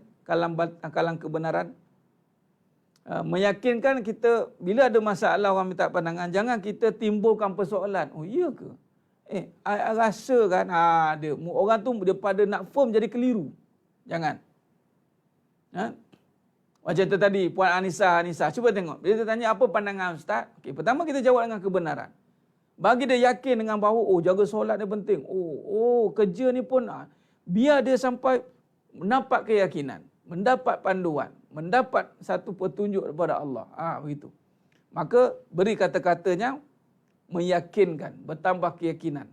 Kalang kebenaran. Meyakinkan kita, bila ada masalah orang minta pandangan, jangan kita timbulkan persoalan. Oh iya ke? Rasa kan, dia, orang tu daripada nak firm jadi keliru. Jangan. Macam tu tadi, Puan Anissa. Cuba tengok. Bila dia tanya apa pandangan Ustaz? Okay, pertama kita jawab dengan kebenaran. Bagi dia yakin dengan bahawa, jaga solat ni penting. Kerja ni pun, biar dia sampai mendapat keyakinan, mendapat panduan, mendapat satu petunjuk daripada Allah. Begitu. Maka, beri kata-katanya, meyakinkan, bertambah keyakinan.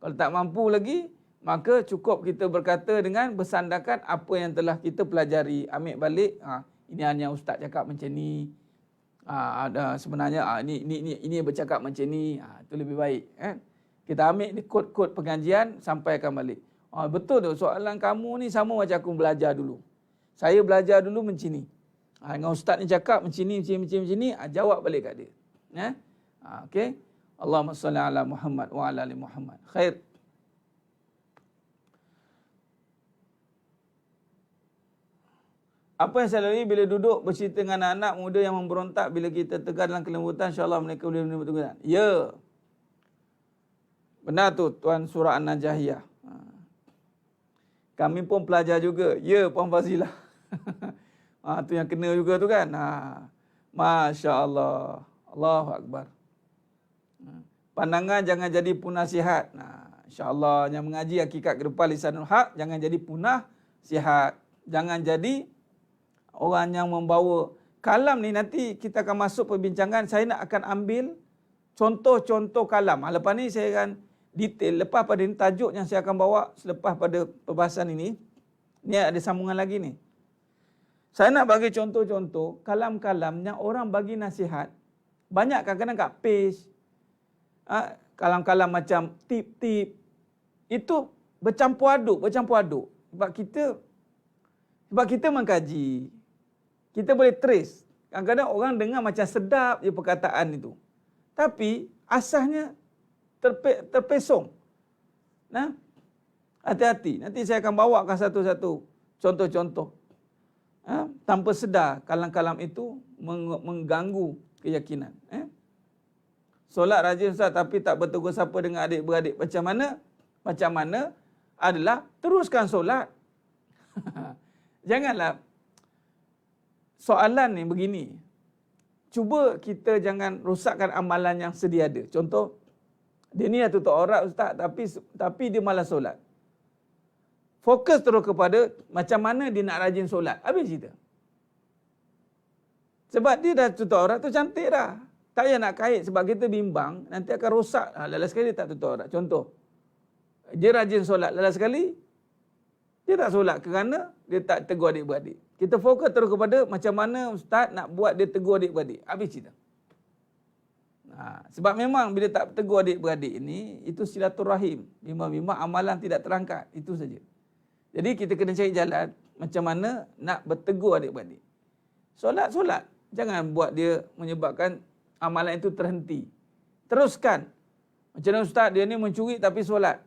Kalau tak mampu lagi, maka cukup kita berkata dengan bersandarkan apa yang telah kita pelajari. Ambil balik, ini hanya Ustaz cakap macam ni. Ada sebenarnya ini bercakap macam ni, itu lebih baik kan. Kita ambil ni kod-kod pengajian, sampaikan balik. Betul tu, soalan kamu ni sama macam aku belajar dulu. Saya belajar dulu macam ni. Dengan Ustaz ni cakap macam ni, jawab balik kat dia. Okey. Allahumma salli ala Muhammad wa ala ali Muhammad. Khair. Apa yang saya lalui bila duduk bercerita dengan anak-anak muda yang memberontak, bila kita tegar dalam kelembutan, insya-Allah mereka boleh menerima teguran. Ya. Benar tu Tuan Surah An-Najahiyah. Kami pun pelajar juga. Ya, Puan Fazilah. Tu yang kena juga tu kan. Masya-Allah. Allahu Akbar. Pandangan jangan jadi punah sihat. InsyaAllah yang mengaji hakikat ke depan lisanul haq, jangan jadi punah sihat. Jangan jadi orang yang membawa kalam ni. Nanti kita akan masuk perbincangan. Saya nak akan ambil contoh-contoh kalam. Lepas ni saya akan detail. Lepas pada ini tajuk yang saya akan bawa selepas pada perbahasan ini. Ni ada sambungan lagi ni. Saya nak bagi contoh-contoh kalam-kalam yang orang bagi nasihat. Banyak kadang-kadang kat page. Kalam-kalam macam tip-tip. Itu bercampur aduk. Sebab kita mengkaji. Kita boleh trace. Kadang-kadang orang dengar macam sedap je perkataan itu. Tapi asasnya terpesong. Hati-hati. Nanti saya akan bawakan satu-satu contoh-contoh. Tanpa sedar kalam-kalam itu mengganggu keyakinan. Solat rajin Ustaz tapi tak bertegur sapa dengan adik-beradik. Macam mana adalah teruskan solat. Janganlah. Soalan ni begini. Cuba kita jangan rosakkan amalan yang sedia ada. Contoh, dia ni dah tutup aurat Ustaz tapi dia malas solat. Fokus terus kepada macam mana dia nak rajin solat. Habis cerita. Sebab dia dah tutup aurat tu cantik dah. Tak payah nak kait sebab kita bimbang nanti akan rosak. Last sekali dia tak tutup aurat. Contoh, dia rajin solat. Last sekali dia tak solat kerana dia tak tegur adik-beradik. Kita fokus terus kepada macam mana Ustaz nak buat dia tegur adik-beradik. Habis cerita. Sebab memang bila tak tegur adik-beradik ini, itu silaturahim. Bimbang-bimbang amalan tidak terangkat. Itu saja. Jadi kita kena cari jalan macam mana nak bertegur adik-beradik. Solat. Jangan buat dia menyebabkan amalan itu terhenti. Teruskan. Macam mana Ustaz dia ni mencuri tapi solat.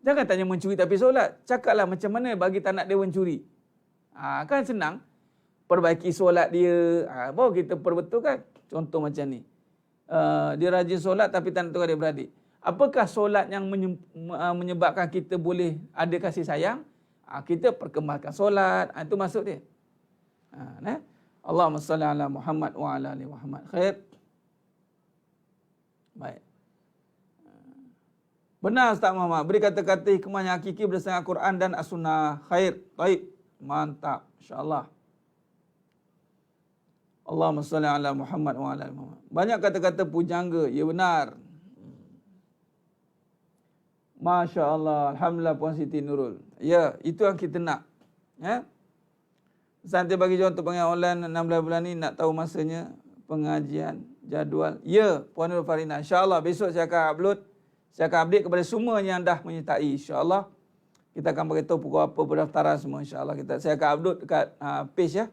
Jangan tanya mencuri tapi solat. Cakaplah macam mana bagi tak nak dia mencuri. Kan senang. Perbaiki solat dia. Baru kita perbetulkan. Contoh macam ni. Dia rajin solat tapi tak nak tegur adik-beradik. Apakah solat yang menyebabkan kita boleh ada kasih sayang? Kita perkembangkan solat. Itu maksud dia. Allahumma salli ala Muhammad wa ala ali Muhammad. Khair. Baik. Benar Ustaz Muhammad. Beri kata-kata hikmah yang hakiki berdasarkan Al-Quran dan As-Sunnah. Khair. Baik. Mantap. InsyaAllah. Allahumma salli ala Muhammad wa ala ali Muhammad. Banyak kata-kata pujangga. Ya benar. Masya Allah. Alhamdulillah Puan Siti Nurul. Ya, itu yang kita nak. Nanti bagi contoh pengajian online 16 bulan ni, nak tahu masanya pengajian, jadual. Ya, Puan Nurul Farina. InsyaAllah besok saya akan upload. Saya akan update kepada semua yang dah menyertai. InsyaAllah kita akan beritahu pukul apa pendaftaran semua. InsyaAllah saya akan upload dekat page ya.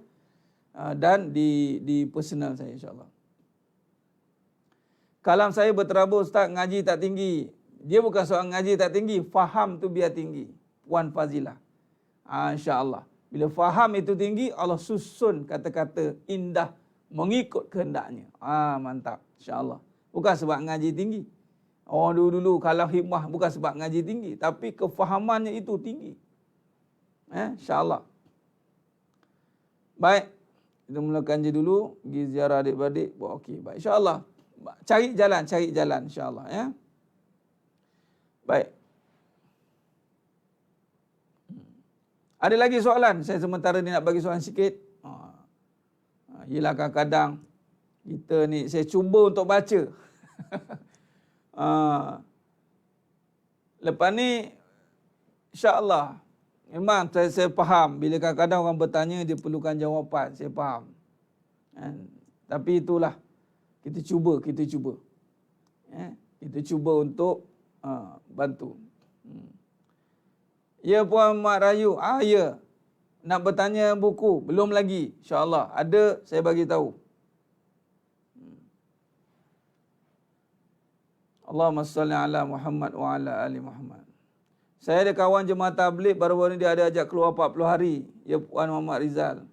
Dan di personal saya insyaAllah. Kalam saya berterabur Ustaz, ngaji tak tinggi. Dia bukan soal ngaji tak tinggi, faham tu biar tinggi. Puan Fazilah. InsyaAllah. Bila faham itu tinggi, Allah susun kata-kata indah mengikut kehendaknya. Mantap. InsyaAllah. Bukan sebab ngaji tinggi. Orang dulu-dulu kalau hikmah bukan sebab ngaji tinggi. Tapi kefahamannya itu tinggi. InsyaAllah. Baik. Kita mulakan je dulu. Pergi ziarah adik-beradik. Okey. Baik. InsyaAllah. Cari jalan. InsyaAllah. Ya. Baik. Ada lagi soalan? Saya sementara ni nak bagi soalan sikit. Yelah kadang-kadang kita ni, saya cuba untuk baca. Lepas ni, insyaAllah, memang saya faham. Bila kadang-kadang orang bertanya, dia perlukan jawapan. Saya faham. Tapi itulah, kita cuba. Kita cuba untuk bantu. Ya Puan Mak Rayu. Ya. Nak bertanya buku? Belum lagi. InsyaAllah. Ada, saya bagi tahu. Allahumma salli ala Muhammad wa ala ali Muhammad. Saya ada kawan jemaah tabligh baru-baru ni dia ada ajak keluar 40 hari. Ya Puan Muhammad Rizal.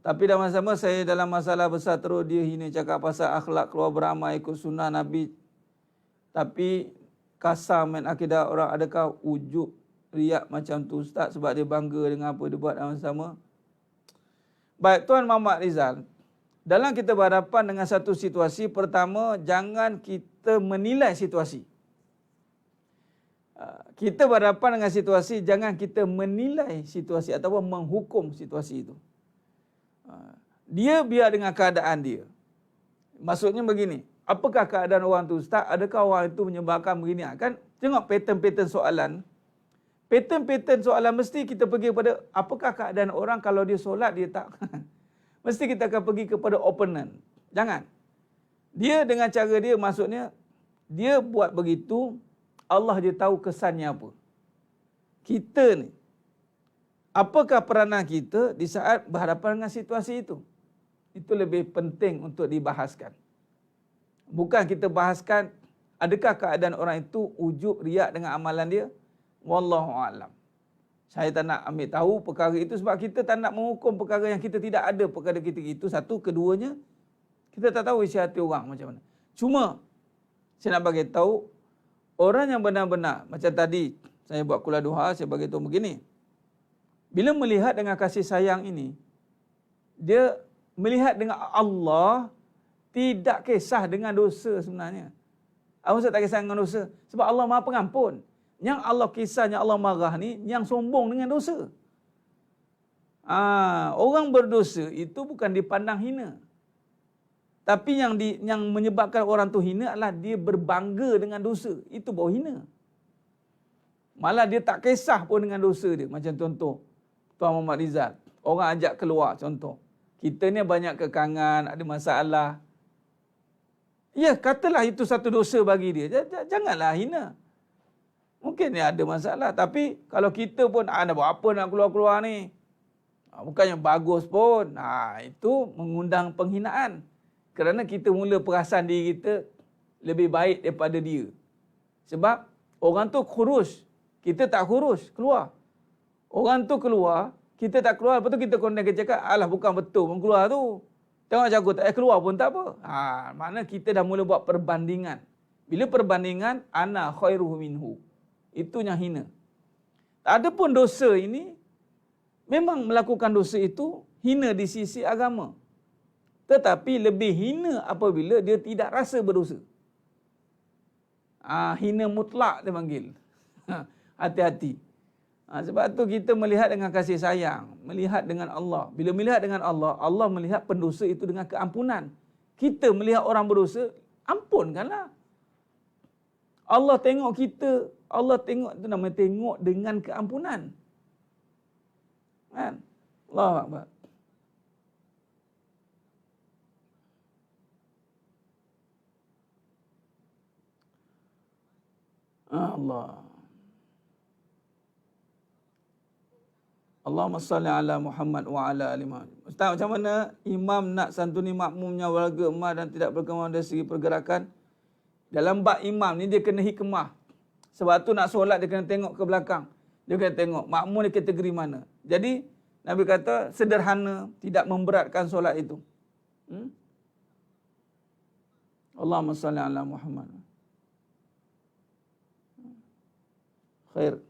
Tapi dalam masa sama saya dalam masalah besar terus dia hina cakap pasal akhlak keluar beramai ikut sunnah Nabi. Tapi kasar main akidah orang, adakah wujud riak macam tu Ustaz sebab dia bangga dengan apa dia buat dalam masa sama? Baik Tuan Muhammad Rizal, dalam kita berhadapan dengan satu situasi, pertama jangan kita menilai situasi. Kita berhadapan dengan situasi, jangan kita menilai situasi ataupun menghukum situasi itu. Dia biar dengan keadaan dia. Maksudnya begini, apakah keadaan orang tu Ustaz? Adakah orang itu menyebabkan begini? Kan tengok pattern-pattern soalan. Pattern-pattern soalan mesti kita pergi kepada apakah keadaan orang kalau dia solat dia tak. Mesti kita akan pergi kepada opponent. Jangan. Dia dengan cara dia maksudnya dia buat begitu, Allah dia tahu kesannya apa. Kita ni, apakah peranan kita di saat berhadapan dengan situasi itu? Itu lebih penting untuk dibahaskan. Bukan kita bahaskan adakah keadaan orang itu ujub riak dengan amalan dia. Wallahu a'lam. Saya tak nak ambil tahu perkara itu sebab kita tak nak menghukum perkara yang kita tidak ada perkara kita itu. Satu, keduanya kita tak tahu isi hati orang macam mana. Cuma saya nak bagi tahu orang yang benar-benar macam tadi saya buat kuliah duha, saya bagi tahu begini. Bila melihat dengan kasih sayang ini, dia melihat dengan Allah, tidak kisah dengan dosa sebenarnya. Apa maksud tak kisah dengan dosa? Sebab Allah Maha Pengampun. Yang Allah kisahnya Allah marah ni, yang sombong dengan dosa. Orang berdosa itu bukan dipandang hina. Tapi yang menyebabkan orang tu hina adalah dia berbangga dengan dosa. Itu baru hina. Malah dia tak kisah pun dengan dosa dia. Macam contoh, Tuan Muhammad Rizal. Orang ajak keluar contoh. Kita ni banyak kekangan, ada masalah. Ya, katalah itu satu dosa bagi dia. Janganlah hina. Mungkin dia ada masalah. Tapi kalau kita pun, nak buat apa nak keluar-keluar ni? Bukannya bagus pun. Itu mengundang penghinaan. Kerana kita mula perasan diri kita lebih baik daripada dia. Sebab orang tu kurus. Kita tak kurus, keluar. Orang tu keluar, kita tak keluar. Lepas tu kita kena cakap, alah bukan betul pun keluar tu. Tengok macam aku tak keluar pun tak apa. Mana kita dah mula buat perbandingan. Bila perbandingan, ana khairuhu minhu. Itu yang hina. Adapun dosa ini, memang melakukan dosa itu hina di sisi agama. Tetapi lebih hina apabila dia tidak rasa berdosa. Hina mutlak dia panggil. Hati-hati. Sebab tu kita melihat dengan kasih sayang. Melihat dengan Allah. Bila melihat dengan Allah, Allah melihat pendosa itu dengan keampunan. Kita melihat orang berdosa, ampunkanlah. Allah tengok kita, Allah tengok, itu namanya tengok dengan keampunan. Kan? Allahu Akbar. Allah. Allahumma salli ala Muhammad wa ala ali Muhammad. Ustaz, macam mana imam nak santuni makmumnya warga emas dan tidak berkembang dari segi pergerakan? Dalam bab imam ni dia kena hikmah. Sebab tu nak solat dia kena tengok ke belakang. Dia kena tengok makmum ni kategori mana. Jadi Nabi kata sederhana, tidak memberatkan solat itu. Allahumma salli ala Muhammad. Khair.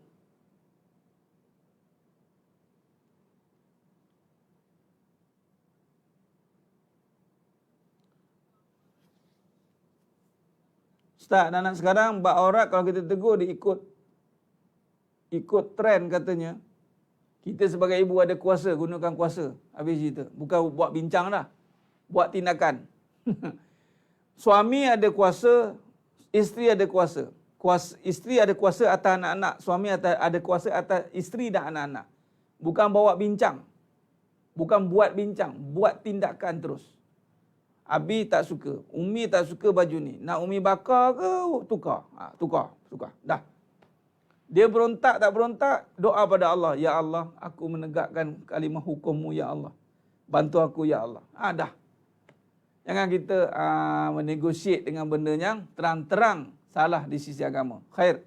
Ustaz, anak sekarang bab aurat kalau kita tegur dia ikut trend katanya. Kita sebagai ibu ada kuasa, gunakan kuasa. Habis cerita. Bukan buat bincang dah. Buat tindakan. Suami ada kuasa, isteri ada kuasa. Isteri ada kuasa atas anak-anak. Suami ada kuasa atas isteri dan anak-anak. Bukan bawa bincang. Bukan buat bincang. Buat tindakan terus. Abi tak suka. Umi tak suka baju ni. Nak Umi bakar ke? Tukar. Tukar. Dah. Dia berontak tak berontak, doa pada Allah. Ya Allah, aku menegakkan kalimah hukummu, Ya Allah. Bantu aku, Ya Allah. Dah. Jangan kita menegosiate dengan benda yang terang-terang salah di sisi agama. Khair.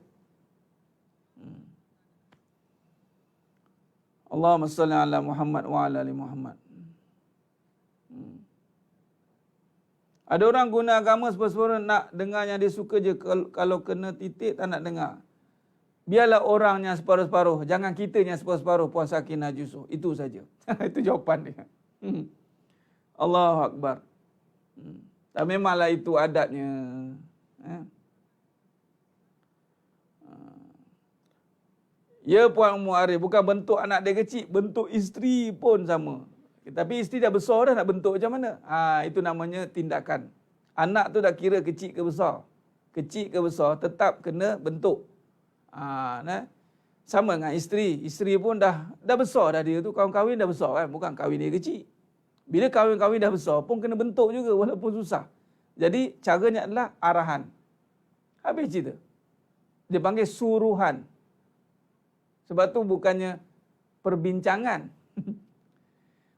Allahumma salli ala Muhammad wa ala ali Muhammad. Ada orang guna agama sepura-sepura nak dengar yang dia suka je. Kalau kena titik tak nak dengar. Biarlah orangnya separuh-separuh. Jangan kitanya separuh-separuh. Puan Sakinah Jusuf. Itu saja. Itu jawapan dia. Allahu Akbar. Dan memanglah itu adatnya. Ya Puan Ummu Arif. Bukan bentuk anak dia kecil. Bentuk isteri pun sama. Tapi isteri dah besar dah, nak bentuk macam mana? Itu namanya tindakan. Anak tu dah kira kecil ke besar. Kecil ke besar, tetap kena bentuk. Sama dengan isteri. Isteri pun dah besar dah dia tu. Kahwin dah besar kan. Bukan kahwin dia kecil. Bila kahwin dah besar pun kena bentuk juga walaupun susah. Jadi caranya adalah arahan. Habis cerita. Dia panggil suruhan. Sebab tu bukannya perbincangan.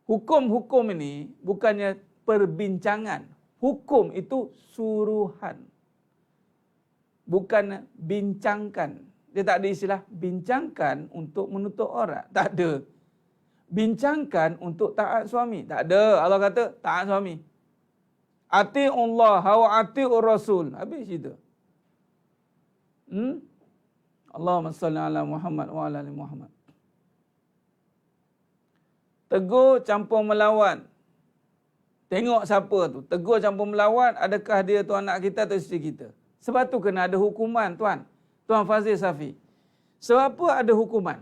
Hukum-hukum ini bukannya perbincangan. Hukum itu suruhan. Bukan bincangkan. Dia tak ada istilah bincangkan untuk menutup aurat. Tak ada. Bincangkan untuk taat suami. Tak ada. Allah kata taat suami. Ati'ullah wa ati'ur rasul. Habis cerita. Allahumma salli ala Muhammad wa ala ali Muhammad. Tegur campur melawan. Tengok siapa tu. Tegur campur melawan, adakah dia tu anak kita atau isteri kita. Sebab tu kena ada hukuman, Tuan. Tuan Fazil Safi. Sebab apa ada hukuman?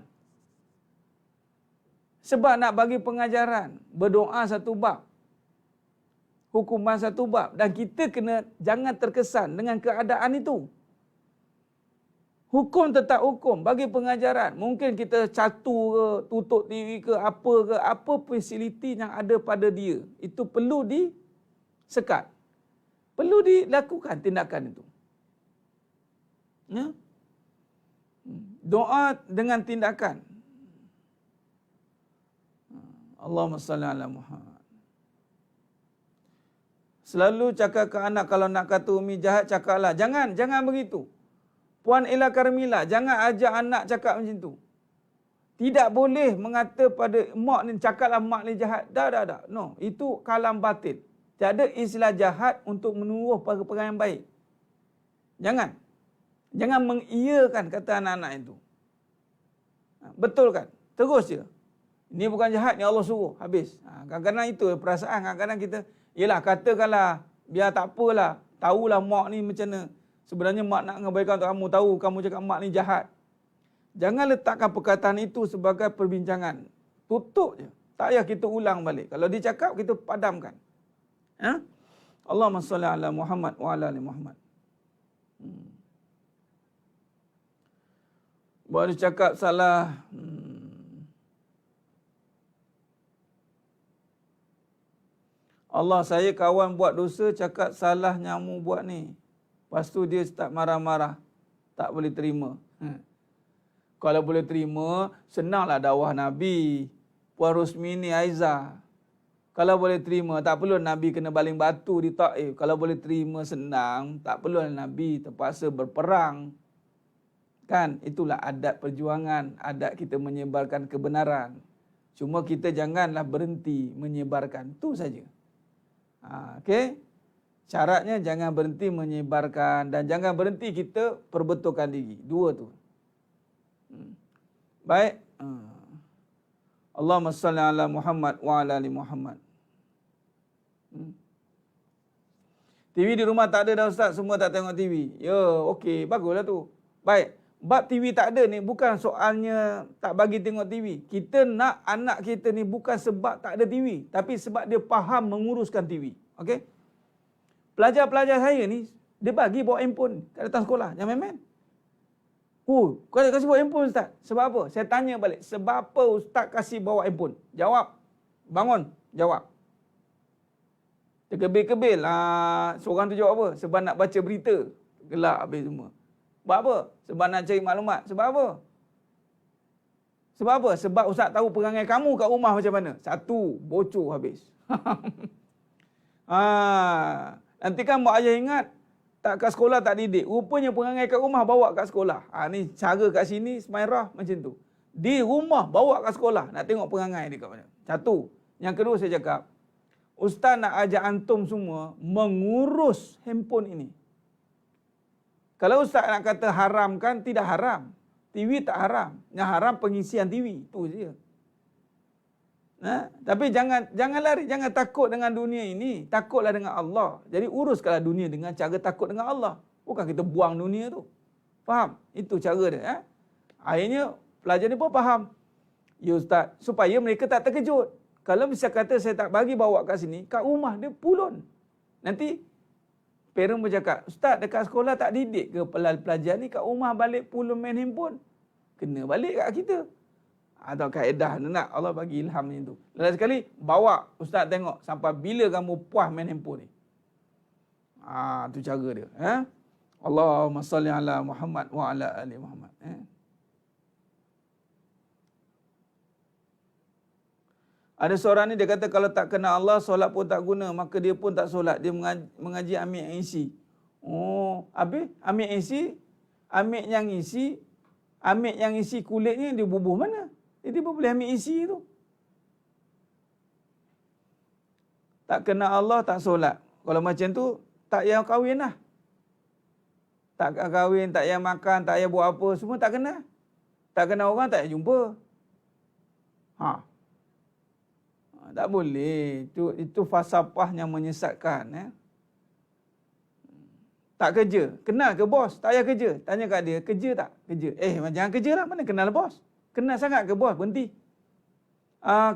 Sebab nak bagi pengajaran. Berdoa satu bab. Hukuman satu bab. Dan kita kena jangan terkesan dengan keadaan itu. Hukum tetap hukum. Bagi pengajaran. Mungkin kita catu ke, tutup TV ke, apa fasiliti yang ada pada dia. Itu perlu disekat. Perlu dilakukan tindakan itu. Ya? Doa dengan tindakan. Allahumma salli ala Muhammad. Selalu cakap ke anak kalau nak kata umi jahat, cakaplah. Jangan begitu. Puan Ella Karmila, jangan ajak anak cakap macam tu. Tidak boleh mengata pada mak ni, cakaplah mak ni jahat. Dah. No, itu kalam batil. Tiada istilah jahat untuk menuruh perkara yang baik. Jangan mengiyakan kata anak-anak itu. Betul kan? Terus je. Ini bukan jahat, ni Allah suruh. Habis. Kadang-kadang itu perasaan. Kadang-kadang kita, yelah katakanlah, biar tak apalah. Tahulah mak ni macam mana. Sebenarnya mak nak ngebaikan untuk kamu. Tahu kamu cakap mak ni jahat. Jangan letakkan perkataan itu sebagai perbincangan. Tutup je. Tak payah kita ulang balik. Kalau dia cakap, kita padamkan. Allahumma salli ala Muhammad wa ala ali Muhammad. Baru cakap salah. Allah, saya kawan buat dosa, cakap salah nyamuk buat ni. Lepas tu dia start marah-marah. Tak boleh terima. Kalau boleh terima, senanglah dakwah Nabi. Puan Rosmini Aiza. Kalau boleh terima, tak perlu Nabi kena baling batu di Taif. Kalau boleh terima senang, tak perlu Nabi terpaksa berperang. Kan? Itulah adat perjuangan. Adat kita menyebarkan kebenaran. Cuma kita janganlah berhenti menyebarkan. Itu saja. Okey? Syaratnya jangan berhenti menyebarkan dan jangan berhenti kita perbetulkan diri. Dua tu. Baik. Allahumma salli ala Muhammad wa ala ali Muhammad. TV di rumah tak ada dah Ustaz, semua tak tengok TV. Ya, okey, baguslah tu. Baik. Bab TV tak ada ni bukan soalnya tak bagi tengok TV. Kita nak anak kita ni bukan sebab tak ada TV, tapi sebab dia faham menguruskan TV. Okey? Pelajar-pelajar saya ni, dia bagi bawa handphone kat datang sekolah. Jangan main-main. Kau kasih bawa handphone Ustaz. Sebab apa? Saya tanya balik. Sebab apa Ustaz kasih bawa handphone? Jawab. Bangun. Jawab. Terkebil-kebil. Seorang tu jawab apa? Sebab nak baca berita. Gelap habis semua. Sebab apa? Sebab nak cari maklumat. Sebab apa? Sebab apa? Sebab Ustaz tahu perangai kamu kat rumah macam mana. Satu, bocor habis. Nanti kan mak ayah ingat, tak kat sekolah tak didik. Rupanya perangai kat rumah bawa kat sekolah. Ni cara kat sini, Smairah macam tu. Di rumah bawa ke sekolah, nak tengok perangai dia kat mana. Satu. Yang kedua saya cakap, ustaz nak ajak antum semua mengurus handphone ini. Kalau ustaz nak kata haramkan, tidak haram. TV tak haram. Yang haram pengisian TV. Itu saja. Tapi jangan lari, jangan takut dengan dunia ini. Takutlah dengan Allah. Jadi uruskanlah dunia dengan cara takut dengan Allah. Bukan kita buang dunia tu. Faham? Itu cara dia. Akhirnya pelajar ni pun faham. Ya ustaz, supaya mereka tak terkejut. Kalau bisa kata saya tak bagi bawa kat sini, kat rumah dia pulun. Nanti parent bercakap, ustaz dekat sekolah tak didik ke pelajar ni, kat rumah balik pulun main handphone. Kena balik kat kita. Atau kaedah nak Allah bagi ilham ni tu. Lain sekali bawa ustaz tengok sampai bila kamu puas main handphone ni. Tu cara dia. Allahumma salli ala Muhammad wa ala ali Muhammad. Ada seorang ni dia kata kalau tak kenal Allah, solat pun tak guna, maka dia pun tak solat. Dia mengaji ambil yang isi. Habis ambil isi, ambil yang isi kulitnya, dia bubuh mana? Jadi dia boleh ambil isi tu. Tak kenal Allah, tak solat. Kalau macam tu, tak payah kahwin lah. Tak kahwin, tak payah makan, tak payah buat apa, semua tak kenal. Tak kenal orang, tak payah jumpa. Tak boleh. Itu falsafah yang menyesatkan. Tak kerja. Kenal ke bos? Tak payah kerja. Tanya kat dia, kerja tak? Kerja. Jangan kerja lah. Mana kenal bos? Kenal sangat ke bos? Berhenti.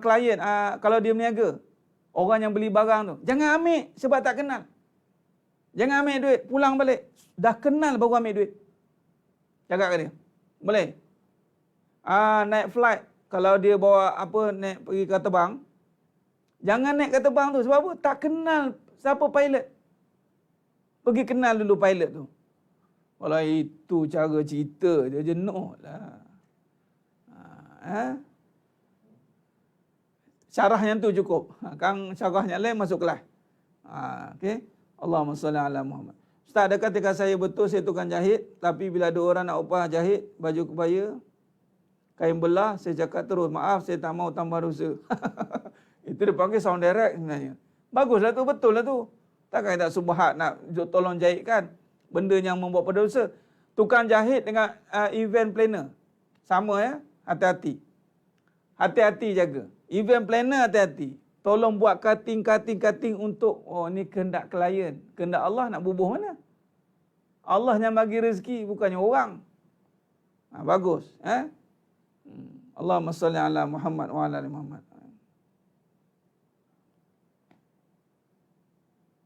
Klien, kalau dia berniaga, orang yang beli barang tu, jangan ambil sebab tak kenal. Jangan ambil duit, pulang balik. Dah kenal baru ambil duit. Cakap kat dia. Boleh? Naik flight, kalau dia bawa naik pergi ke terbang, jangan naik ke terbang tu. Sebab apa? Tak kenal siapa pilot. Pergi kenal dulu pilot tu. Walau itu cara cerita dia jenuh lah. Syarah yang tu cukup. Kang syarah yang lain masuk kelas. Okey. Allahumma salli ala Muhammad. Ustaz, ada ketika saya betul saya tukang jahit, tapi bila ada orang nak upah jahit baju kebaya, kain belah, saya cakap terus, maaf saya tak mau tambah dosa. Itu dia panggil sound direct sebenarnya. Baguslah tu, betul lah tu. Takkan tak subhat nak tolong jahitkan benda yang membuat berdosa. Tukang jahit dengan event planner. Sama ya, hati-hati. Hati-hati jaga. Event planner hati-hati. Tolong buat cutting untuk, ni kehendak klien. Kehendak Allah nak bubuh mana? Allah yang bagi rezeki, bukannya orang. Bagus. Allahumma salli ala Muhammad wa ala ali Muhammad.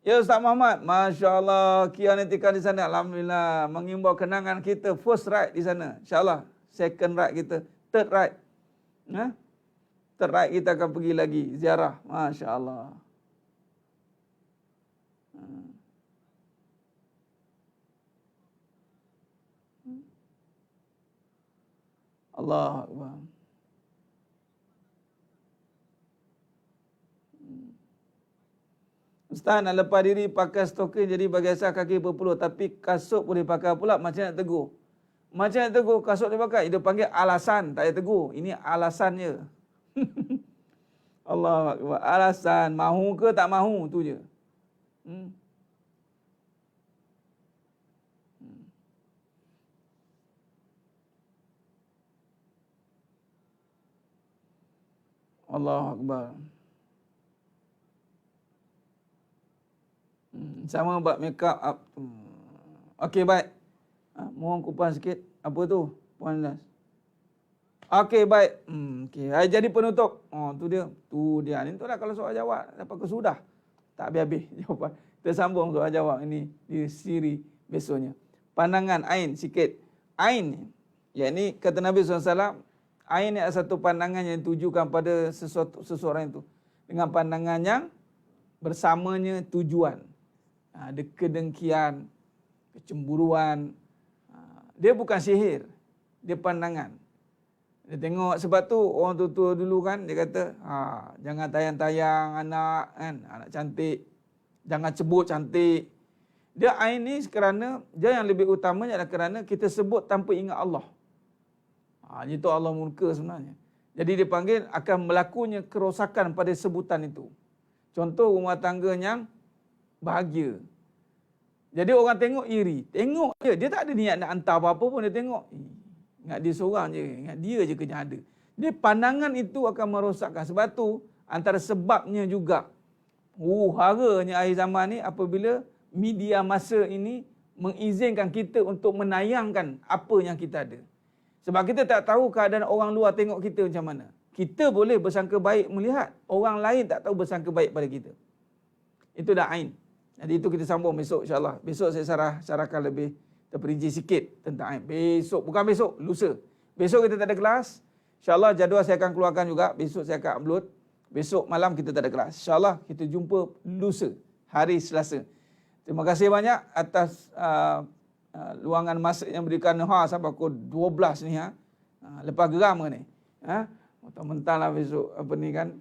Ya Ustaz Muhammad, Masya Allah, Kianetika di sana, Alhamdulillah, mengimbau kenangan kita, first ride di sana, InsyaAllah, second ride kita, third ride. Third ride kita akan pergi lagi, ziarah, Masya Allah. Allah Akbar. Ustaz nak lepas diri pakai stokin jadi bagi asal kaki berpeluh, tapi kasut boleh pakai pula, macam nak tegur? Macam nak tegur kasut dia pakai? Dia panggil alasan, tak payah tegur. Ini alasannya. Allah Akbar. Alasan, mahu ke tak mahu, tu je. Allah Akbar. Sama buat make up. Okey, baik. Mohon kupas sikit. Apa tu? Puan Nas. Okey, baik. Okey. Jadi penutup. Tu dia. Tu dia. Ini tu lah kalau soal jawab. Dapat ke sudah? Tak habis-habis jawapan. Kita sambung soal jawab ini di siri besoknya. Pandangan Ain sikit. Ain. Ya, ini kata Nabi SAW. Ain ni adalah satu pandangan yang ditujukan pada seseorang itu. Dengan pandangan yang bersamanya tujuan. Ada kedengkian, kecemburuan. Dia bukan sihir. Dia pandangan. Dia tengok, sebab tu orang tua dulu kan, dia kata, jangan tayang-tayang anak, kan, anak cantik. Jangan sebut cantik. Dia ain ni kerana, dia yang lebih utamanya adalah kerana kita sebut tanpa ingat Allah. Itu Allah murka sebenarnya. Jadi dia panggil akan berlakunya kerosakan pada sebutan itu. Contoh rumah tangga yang bahagia. Jadi orang tengok iri. Tengok je. Dia tak ada niat nak hantar apa-apa pun dia tengok. Ingat dia seorang je. Ingat dia je kena ada. Dia pandangan itu akan merosakkan. Sebab tu antara sebabnya juga. Haranya akhir zaman ni apabila media masa ini mengizinkan kita untuk menayangkan apa yang kita ada. Sebab kita tak tahu keadaan orang luar tengok kita macam mana. Kita boleh bersangka baik melihat. Orang lain tak tahu bersangka baik pada kita. Itu dah ain. Jadi itu kita sambung besok insyaAllah. Besok saya syarahkan lebih terperinci sikit tentang ain. Besok, bukan besok, lusa. Besok kita tak ada kelas. InsyaAllah jadual saya akan keluarkan juga. Besok saya akan upload. Besok malam kita tak ada kelas. InsyaAllah kita jumpa lusa, hari Selasa. Terima kasih banyak atas luangan masa yang berikan sampai pukul 12 ni. Lepas geram ke ni? Mentang-mentang lah besok apa ni kan.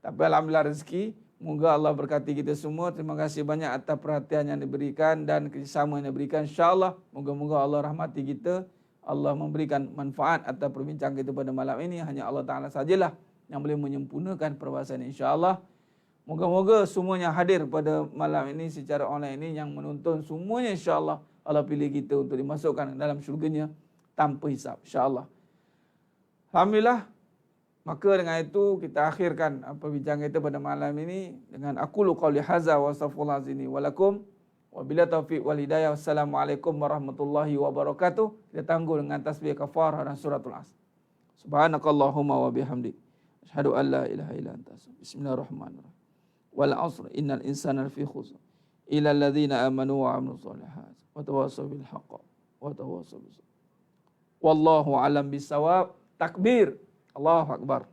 Tapi alhamdulillah rezeki. Moga Allah berkati kita semua. Terima kasih banyak atas perhatian yang diberikan dan kerjasama yang diberikan. InsyaAllah moga-moga Allah rahmati kita. Allah memberikan manfaat atas perbincangan kita pada malam ini. Hanya Allah Ta'ala sajalah yang boleh menyempurnakan perbahasan insya-Allah. Moga-moga semuanya hadir pada malam ini secara online ini yang menonton semuanya insya-Allah Allah pilih kita untuk dimasukkan dalam syurganya tanpa hisap insya-Allah. Alhamdulillah. Maka dengan itu kita akhirkan perbincangan kita pada malam ini dengan aqulu qauli hadza wa astaghfirullah azim wa lakum wa bila taufiq wal hidayah. Wassalamualaikum warahmatullahi wabarakatuh. Kita tangguh dengan tasbih kafarah dan suratul asr. Subhanakallahumma wa bihamdik asyhadu an la ilaha illa anta astaghfiruka. Bismillahirrahmanirrahim. Wal 'asr innal insana lafi khusr illa alladhina amanu wa 'amilus shalihat wa tawassaw bil haqq wa tawassaw bis sabr. Wallahu a'lam bissawab. Takbir. Allahu akbar.